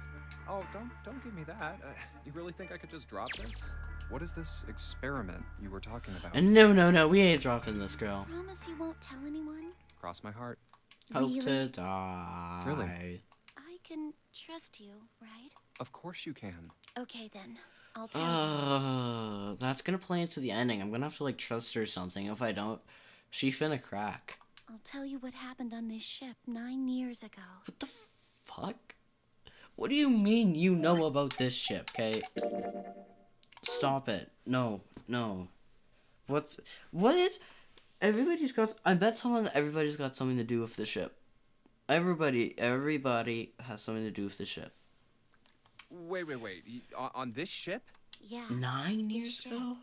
D: Oh, don't give me that. You really think I could just drop this? What is this experiment you were talking about?
A: And no, we ain't dropping this girl.
B: Promise you won't tell anyone?
D: Cross my heart.
A: Hope to
B: Really?
A: die.
D: Really?
B: I can trust you, right?
D: Of course you can.
B: Okay then. I'll tell you.
A: That's gonna play into the ending. I'm gonna have to like trust her or something. If I don't, she finna crack.
B: I'll tell you what happened on this ship 9 years ago.
A: What the fuck? What do you mean you know about this ship, okay? Stop it. No. What is... Everybody's got... everybody's got something to do with the ship. Everybody has something to do with the ship.
D: Wait. On this ship?
B: Yeah.
A: 9
B: this
A: years
B: ship.
A: ago?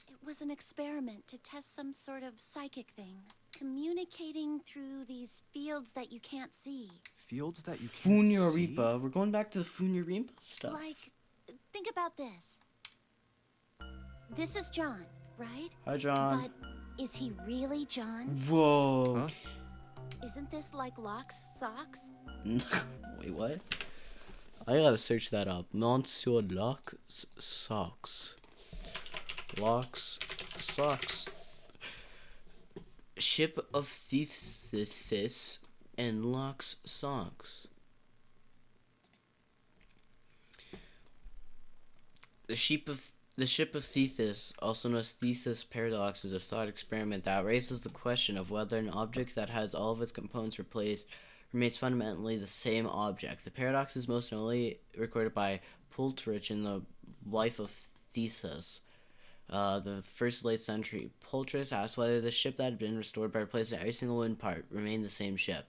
B: It was an experiment to test some sort of psychic thing. Communicating through these fields that you can't see.
D: Fields that you can't see?
A: Funyaripa. We're going back to the Funyaripa stuff.
B: Like, think about this. This is John, right?
A: Hi, John.
B: But is he really John?
A: Whoa.
B: Isn't this like Locke's socks?
A: Wait, what? I gotta search that up. Monsieur Locke's socks. Locke's socks. Ship of Theseus and Locke's socks. The ship of Theseus, also known as Theseus paradox, is a thought experiment that raises the question of whether an object that has all of its components replaced remains fundamentally the same object. The paradox is most notably recorded by Pultrich in the Life of Theseus, the first late century. Pultrich asked whether the ship that had been restored by replacing every single wooden part remained the same ship.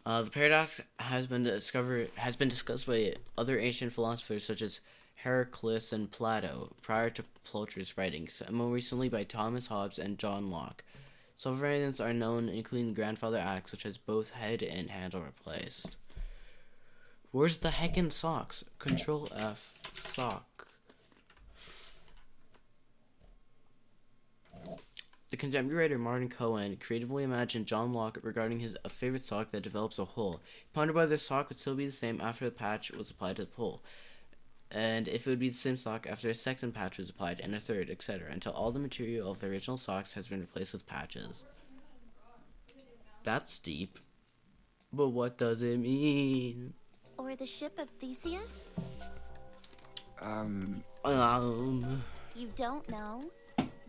A: The paradox has been discussed by other ancient philosophers such as Heraclitus and Plato prior to Pultrich's writings, and more recently by Thomas Hobbes and John Locke. Some variants are known, including the grandfather axe, which has both head and handle replaced. Where's the heckin' socks? Control F, sock. The contemporary writer Martin Cohen creatively imagined John Locke regarding a favorite sock that develops a hole. He pondered whether the sock would still be the same after the patch was applied to the hole, and if it would be the same sock after a second patch was applied, and a third, etc., until all the material of the original socks has been replaced with patches. That's deep. But what does it mean?
B: Or the ship of Theseus? You don't know?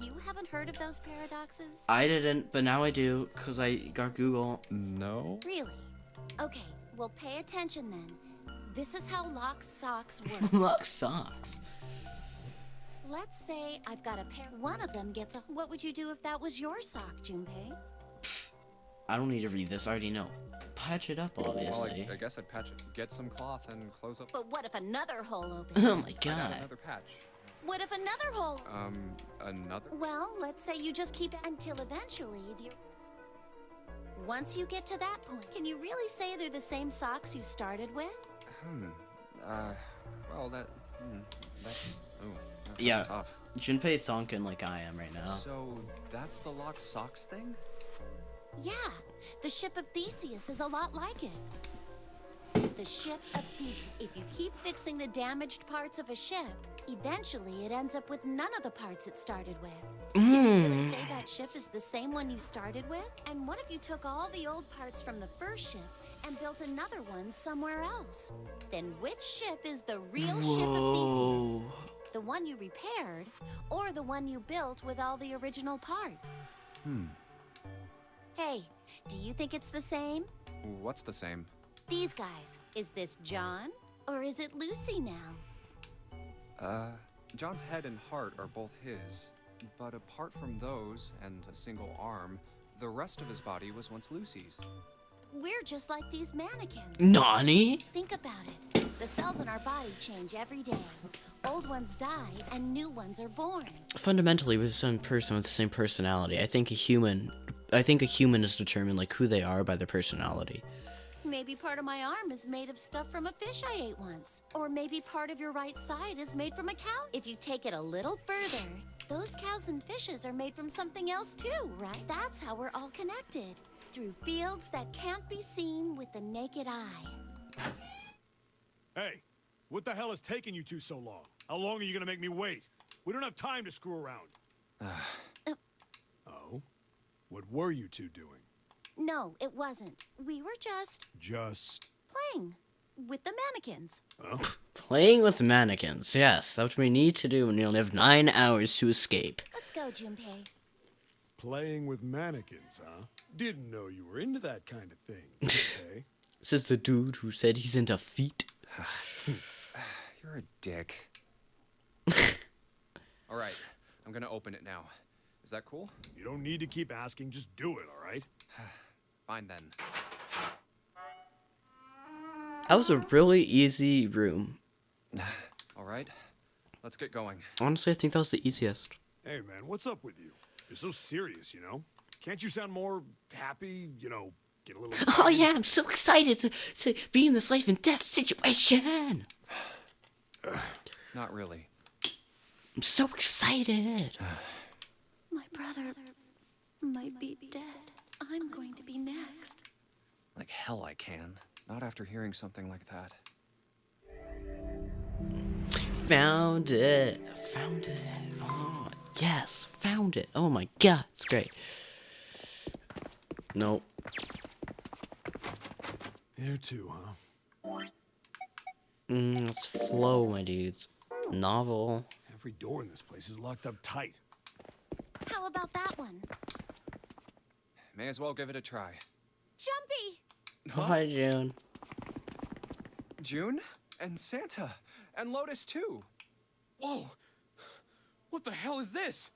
B: You haven't heard of those paradoxes?
A: I didn't, but now I do, because I got Google.
D: No?
B: Really? Okay, well pay attention then. This is how Locke's socks work.
A: Locke socks.
B: Let's say I've got a pair. One of them gets a... What would you do if that was your sock, Junpei?
A: I don't need to read this, I already know. Patch it up, obviously.
E: Well, I guess I'd patch it. Get some cloth and close up.
B: But what if another hole opens?
A: Oh my
E: I got
A: god.
E: another patch.
B: What if another hole...
E: Another?
B: Well, let's say you just keep until eventually once you get to that point, can you really say they're the same socks you started with?
E: Well, that's
A: Yeah.
E: tough.
A: Junpei's thonkin like I am right now.
E: So, that's the Locke socks thing?
B: Yeah, the ship of Theseus is a lot like it. The ship of Theseus. If you keep fixing the damaged parts of a ship, eventually it ends up with none of the parts it started with. Can you really say that ship is the same one you started with? And what if you took all the old parts from the first ship and built another one somewhere else? Then which ship is the real ship of Theseus? The one you repaired, or the one you built with all the original parts? Hey, do you think it's the same?
E: What's the same?
B: These guys. Is this John, or is it Lucy now?
E: John's head and heart are both his, but apart from those and a single arm, the rest of his body was once Lucy's.
B: We're just like these mannequins.
A: Nani?
B: Think about it. The cells in our body change every day. Old ones die, and new ones are born.
A: Fundamentally, we're the same person with the same personality. I think a human is determined like who they are by their personality.
B: Maybe part of my arm is made of stuff from a fish I ate once. Or maybe part of your right side is made from a cow. If you take it a little further, those cows and fishes are made from something else too, right? That's how we're all connected. Through fields that can't be seen with the naked eye.
C: Hey, what the hell is taking you two so long? How long are you gonna make me wait? We don't have time to screw around. Oh? What were you two doing?
B: No, it wasn't. We were just playing with the mannequins.
C: Huh?
A: Playing with mannequins. Yes, that's what we need to do when we only have 9 hours to escape.
B: Let's go, Junpei.
C: Playing with mannequins, huh? Didn't know you were into that kind of thing, okay?
A: This is the dude who said he's into feet.
E: You're a dick. All right, I'm gonna open it now. Is that cool?
C: You don't need to keep asking, just do it, all right?
E: Fine then.
A: That was a really easy room.
E: All right, let's get going.
A: Honestly, I think that was the easiest.
C: Hey, man, what's up with you? You're so serious, you know? Can't you sound more happy, you know, get a little excited?
A: Oh yeah, I'm so excited to be in this life and death situation.
E: Not really.
A: I'm so excited.
B: My brother might be dead. I'm going to be next.
E: Like hell I can. Not after hearing something like that.
A: Found it. Found it. Oh, yes. Found it. Oh my god. It's great. Nope.
C: There too, huh?
A: Let's flow, my dudes. Novel.
C: Every door in this place is locked up tight.
B: How about that one?
E: May as well give it a try.
B: Jumpy!
A: Oh, hi, June.
E: June? And Santa. And Lotus, too.
C: Whoa! What the hell is this?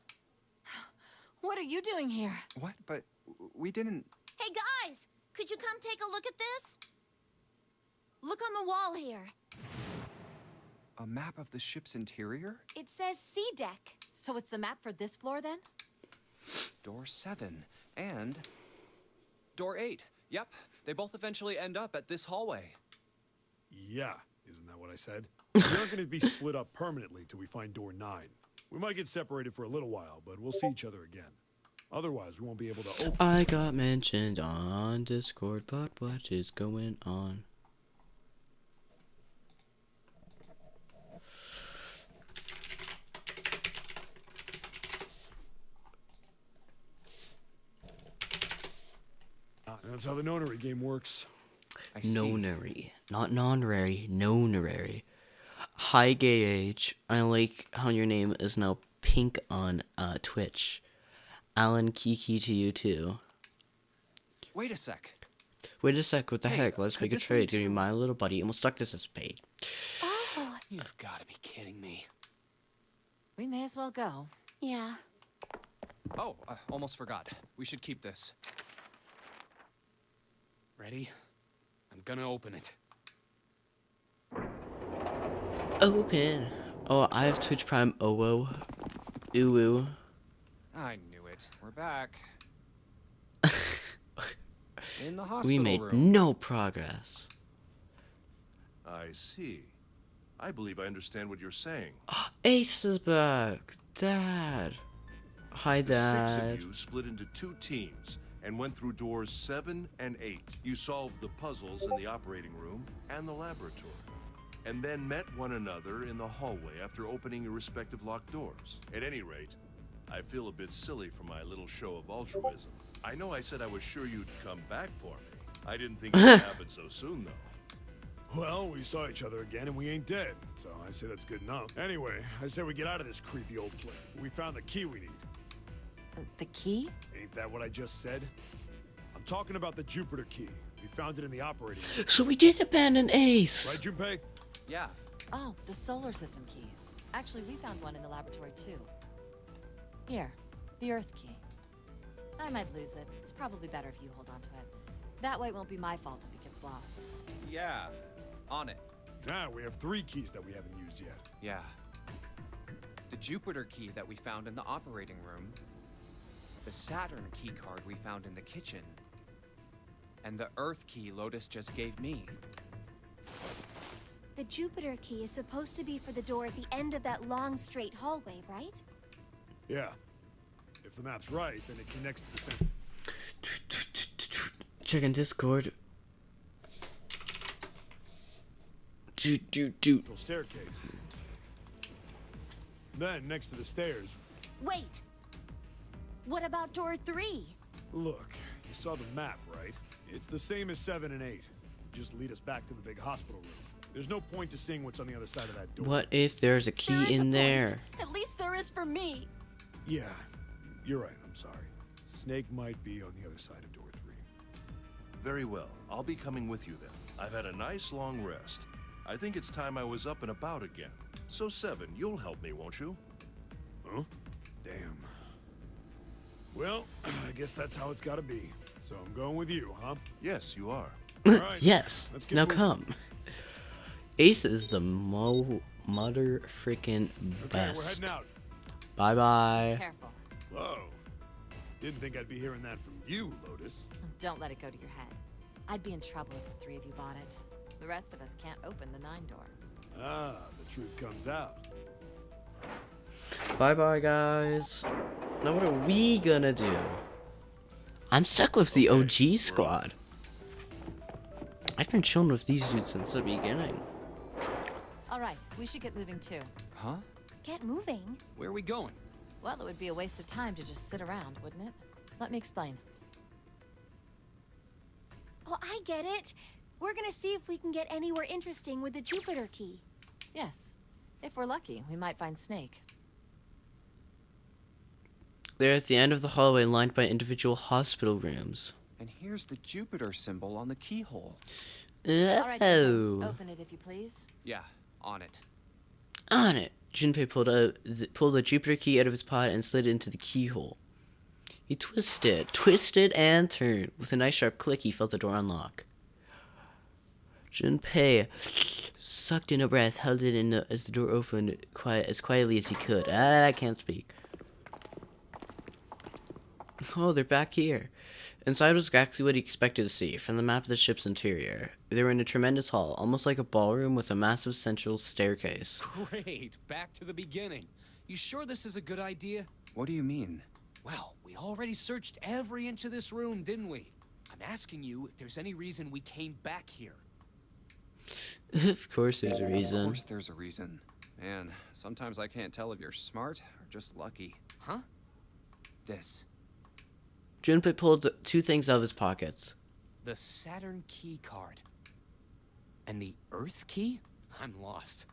F: What are you doing here?
E: What? But we didn't...
F: Hey guys, could you come take a look at this? Look on the wall here.
E: A map of the ship's interior?
B: It says C deck.
F: So it's the map for this floor then?
E: Door 7. And... Door 8. Yep, they both eventually end up at this hallway.
C: Yeah, isn't that what I said? We aren't going to be split up permanently till we find door 9. We might get separated for a little while, but we'll see each other again. Otherwise, we won't be able to open...
A: I got mentioned on Discord, but what is going on?
C: That's how the nonary game works.
E: I see.
A: Nonary. Not non-rary, nonary. Hi, Gay Age. I like how your name is now pink on Twitch. Alan Kiki to you too.
E: Wait a sec.
A: Wait a sec, what the
E: Hey,
A: heck? Let's
E: could
A: make a
E: this
A: trade.
E: lead
A: Give me
E: to-
A: my little buddy, and we'll stuck this as paid.
F: Oh,
E: You've got to be kidding me.
F: we may as well go.
B: Yeah.
E: Oh, almost forgot. We should keep this. Ready? I'm gonna open it.
A: Open. Oh, I have Twitch Prime OWO. Ooh.
E: I knew it. We're back. In the hospital
A: We made
E: room.
A: no progress.
G: I see. I believe I understand what you're saying.
A: Ace is back. Dad. Hi,
G: The 6
A: Dad.
G: of you split into 2 teams and went through doors 7 and 8. You solved the puzzles in the operating room and the laboratory, and then met one another in the hallway after opening your respective locked doors. At any rate, I feel a bit silly for my little show of altruism. I know I said I was sure you'd come back for me. I didn't think it would happen so soon, though.
C: Well, we saw each other again and we ain't dead, so I say that's good enough. Anyway, I say we get out of this creepy old place. We found the key we need.
F: The key?
C: Ain't that what I just said? I'm talking about the Jupiter key. We found it in the operating room.
A: So we did abandon Ace.
C: Right, Junpei?
E: Yeah.
F: Oh, the solar system keys. Actually, we found one in the laboratory too. Here, the Earth key. I might lose it. It's probably better if you hold on to it. That way it won't be my fault if it gets lost.
E: Yeah. On it.
C: Ah, we have 3 keys that we haven't used yet.
E: Yeah. The Jupiter key that we found in the operating room. The Saturn key card we found in the kitchen. And the Earth key Lotus just gave me.
B: The Jupiter key is supposed to be for the door at the end of that long, straight hallway, right?
C: Yeah. If the map's right, then it connects to the center.
A: Checking Discord. Do.
C: Central staircase. Then, next to the stairs,
F: Wait! What about door 3?
C: look, you saw the map, right? It's the same as 7 and 8. Just lead us back to the big hospital room. There's no point to seeing what's on the other side of that door.
A: What if there's a key
F: There is a
A: in
F: point.
A: there?
F: At least there is for me.
C: Yeah, you're right, I'm sorry. Snake might be on the other side of door 3.
G: Very well. I'll be coming with you then. I've had a nice long rest. I think it's time I was up and about again. So 7, you'll help me, won't you?
C: Huh? Damn. Well, I guess that's how it's gotta be. So I'm going with you, huh?
G: Yes, you are.
C: Alright,
A: Yes.
C: let's get
A: Now
C: moving.
A: come. Ace is the mother freaking
C: Okay, we're
A: best.
C: heading out.
A: Bye bye.
F: Careful.
C: Whoa. Didn't think I'd be hearing that from you, Lotus.
F: Don't let it go to your head. I'd be in trouble if the 3 of you bought it. The rest of us can't open the 9 door.
C: Ah, the truth comes out.
A: Bye bye, guys. Now what are we gonna do? I'm stuck with the OG squad. I've been chilling with these dudes since the beginning.
F: All right, we should get moving too.
E: Huh?
B: Get moving.
E: Where are we going?
F: Well, it would be a waste of time to just sit around, wouldn't it? Let me explain.
B: Oh, I get it. We're gonna see if we can get anywhere interesting with the Jupiter key.
F: Yes. If we're lucky, we might find Snake.
A: They're at the end of the hallway lined by individual hospital rooms.
D: And here's the Jupiter symbol on the keyhole.
F: All right,
A: Oh.
F: Junpei, open it if you please.
E: Yeah, on it.
A: On it. Junpei pulled the Jupiter key out of his pocket and slid it into the keyhole. He twisted and turned. With a nice sharp click, he felt the door unlock. Junpei sucked in a breath, held it in as the door opened as quietly as he could. I can't speak. Oh, they're back here. Inside was exactly what he expected to see from the map of the ship's interior. They were in a tremendous hall, almost like a ballroom with a massive central staircase.
H: Great, back to the beginning. You sure this is a good idea?
D: What do you mean?
H: Well, we already searched every inch of this room, didn't we? I'm asking you if there's any reason we came back here.
A: Of course there's a
D: Of
A: reason.
D: course there's a reason. Man, sometimes I can't tell if you're smart or just lucky.
H: Huh?
D: This.
A: Junpei pulled two things out of his pockets.
H: The Saturn key card. And the Earth key? I'm lost.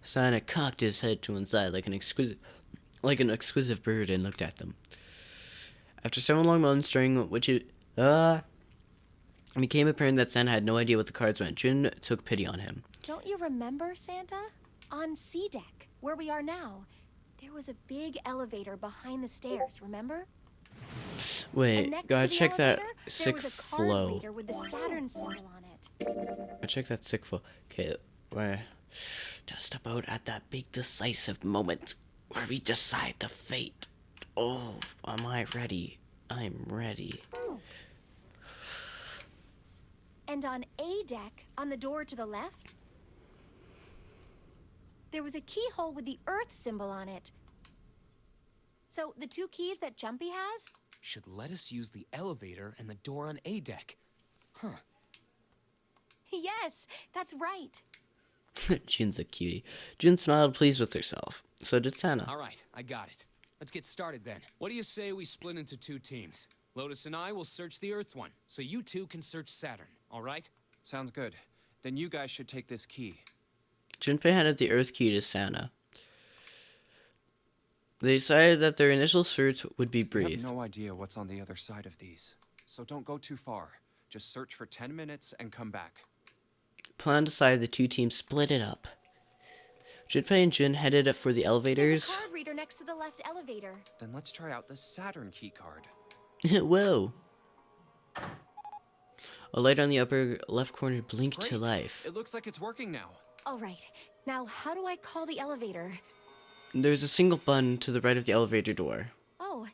A: Santa cocked his head to one side like an exquisite bird and looked at them. After several long moments during which it became apparent that Santa had no idea what the cards meant, Jun took pity on him.
B: Don't you remember, Santa? On C deck, where we are now, there was a big elevator behind the stairs, remember? And
A: Wait,
B: next
A: gotta
B: to the
A: check that
B: elevator,
A: sick
B: there was a card
A: flow.
B: reader with the Saturn symbol on it.
A: I check that sick flow. Okay, we're just about at that big decisive moment where we decide the fate. Oh, am I ready? I'm ready.
B: And on A deck, on the door to the left, there was a keyhole with the Earth symbol on it. So the two keys that Jumpy has?
H: Should let us use the elevator and the door on A deck. Huh.
B: Yes, that's right.
A: Jun's a cutie. Jun smiled, pleased with herself. So did Santa.
H: All right, I got it. Let's get started then. What do you say we split into two teams? Lotus and I will search the Earth one, so you two can search Saturn, all right?
D: Sounds good. Then you guys should take this key.
A: Junpei handed the Earth key to Santa. They decided that their initial search would be
D: I
A: brief.
D: have no idea what's on the other side of these. So don't go too far. Just search for 10 minutes and come back.
A: Plan decided the two teams split it up. Junpei and Jun headed up for the
B: There's
A: elevators.
B: a card reader next to the left elevator.
D: Then let's try out the Saturn key card.
A: Whoa. A light on the upper left corner blinked to
D: Great.
A: life.
D: It looks like it's working now.
B: All right, now how do I call the elevator?
A: There's a single button to the right of the elevator door.
B: Oh,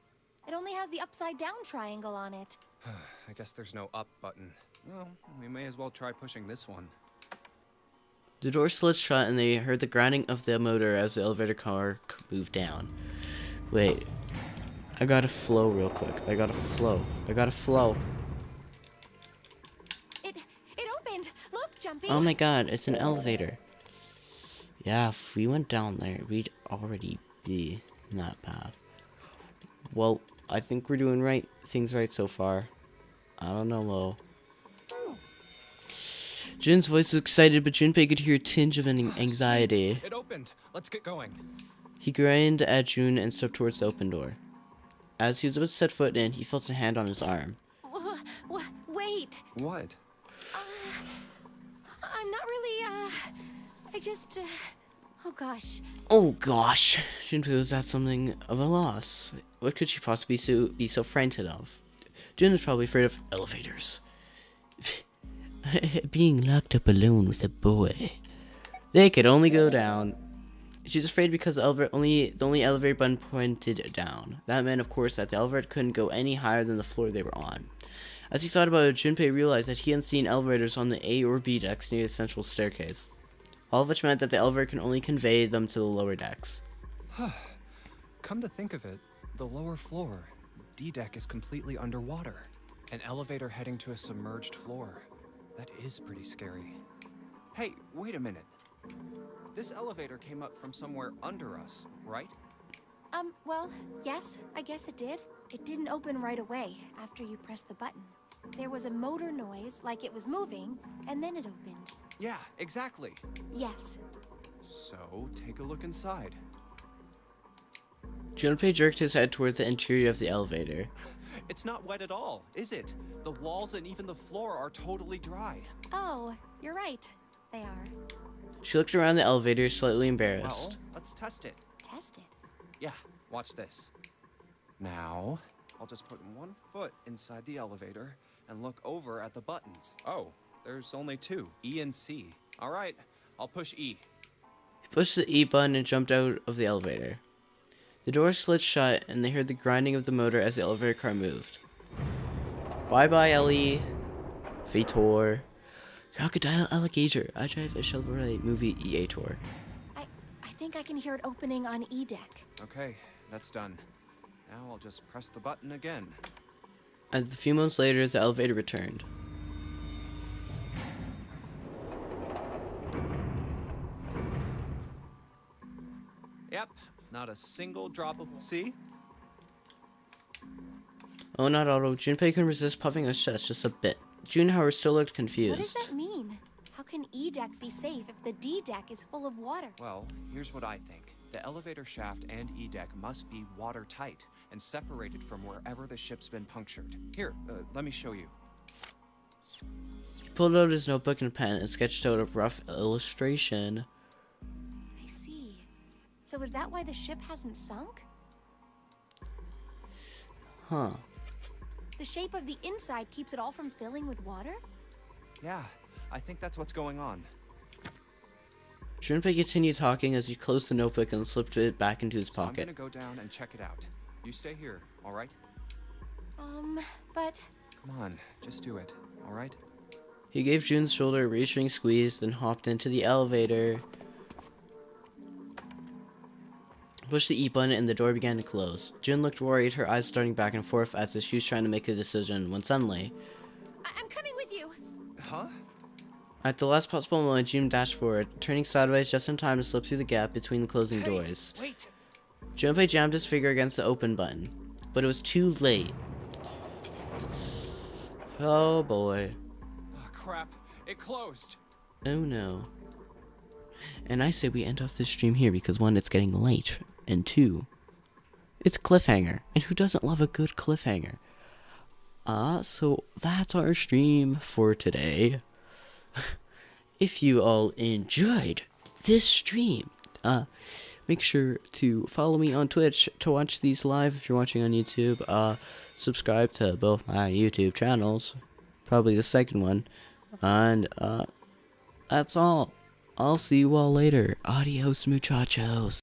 B: it only has the upside down triangle on it.
D: I guess there's no up button. Well, we may as well try pushing this one.
A: The door slid shut and they heard the grinding of the motor as the elevator car moved down. Wait. I gotta flow real quick. I gotta flow.
B: It opened. Look, Jumpy.
A: Oh my god, it's an elevator. Yeah, if we went down there, we'd already be in that path. Well, I think we're doing things right so far. I don't know, though. Jun's voice was excited, but Junpei could hear a tinge of anxiety.
H: It opened. Let's get going.
A: He grinned at Jun and stepped towards the open door. As he was about to set foot in, he felt a hand on his arm.
B: Wait.
D: What?
B: I'm not really, I just, oh gosh.
A: Oh gosh, Junpei was at something of a loss. What could she possibly be so frightened of? Jun was probably afraid of elevators. Being locked up alone with a boy. They could only go down. She was afraid because the only elevator button pointed down. That meant, of course, that the elevator couldn't go any higher than the floor they were on. As he thought about it, Junpei realized that he hadn't seen elevators on the A or B decks near the central staircase. All of which meant that the elevator can only convey them to the lower decks.
D: Come to think of it, the lower floor, D deck, is completely underwater. An elevator heading to a submerged floor. That is pretty scary. Hey, wait a minute. This elevator came up from somewhere under us, right?
B: Well, yes, I guess it did. It didn't open right away after you pressed the button. There was a motor noise, like it was moving, and then it opened.
D: Yeah, exactly.
B: Yes.
D: So, take a look inside.
A: Junpei jerked his head toward the interior of the elevator.
E: It's not wet at all, is it? The walls and even the floor are totally dry.
B: Oh, you're right. They are.
A: She looked around the elevator, slightly embarrassed.
E: Well, let's test it.
B: Test it.
E: Yeah, watch this. Now, I'll just put one foot inside the elevator and look over at the buttons. Oh, there's only two, E and C. All right, I'll push E.
A: He pushed the E button and jumped out of the elevator. The door slid shut, and they heard the grinding of the motor as the elevator car moved. Bye-bye, Ellie. Vitor. Crocodile alligator. I drive a Chevrolet movie EA tour.
B: I think I can hear it opening on E deck.
E: Okay, that's done. Now I'll just press the button again.
A: And a few months later, the elevator returned.
E: Yep, not a single drop of... See?
A: Oh, not Otto. Junpei couldn't resist puffing his chest just a bit. June, however, still looked confused.
B: What does that mean? How can E deck be safe if the D deck is full of water?
E: Well, here's what I think. The elevator shaft and E-deck must be watertight and separated from wherever the ship's been punctured. Here, let me show you.
A: He pulled out his notebook and pen and sketched out a rough illustration.
B: I see. So is that why the ship hasn't sunk?
A: Huh.
B: The shape of the inside keeps it all from filling with water?
E: Yeah, I think that's what's going on.
A: Junpei continued talking as he closed the notebook and slipped it back into his
E: So I'm
A: pocket.
E: gonna go down and check it out. You stay here, all right?
B: But...
E: Come on, just do it, all right?
A: He gave June's shoulder a reassuring squeeze, then hopped into the elevator. Pushed the E button and the door began to close. June looked worried, her eyes darting back and forth as if she was trying to make a decision, when suddenly...
B: I'm coming with you!
E: Huh?
A: At the last possible moment, June dashed forward, turning sideways just in time to slip through the gap between the closing doors.
E: Wait!
A: Junpei jammed his finger against the open button, but it was too late. Oh boy.
E: Oh, crap, it closed!
A: Oh no. And I say we end off this stream here because one, it's getting late, and two, it's a cliffhanger, and who doesn't love a good cliffhanger? So that's our stream for today. If you all enjoyed this stream, make sure to follow me on Twitch to watch these live if you're watching on YouTube. Subscribe to both my YouTube channels, probably the second one, and that's all. I'll see you all later. Adios, muchachos.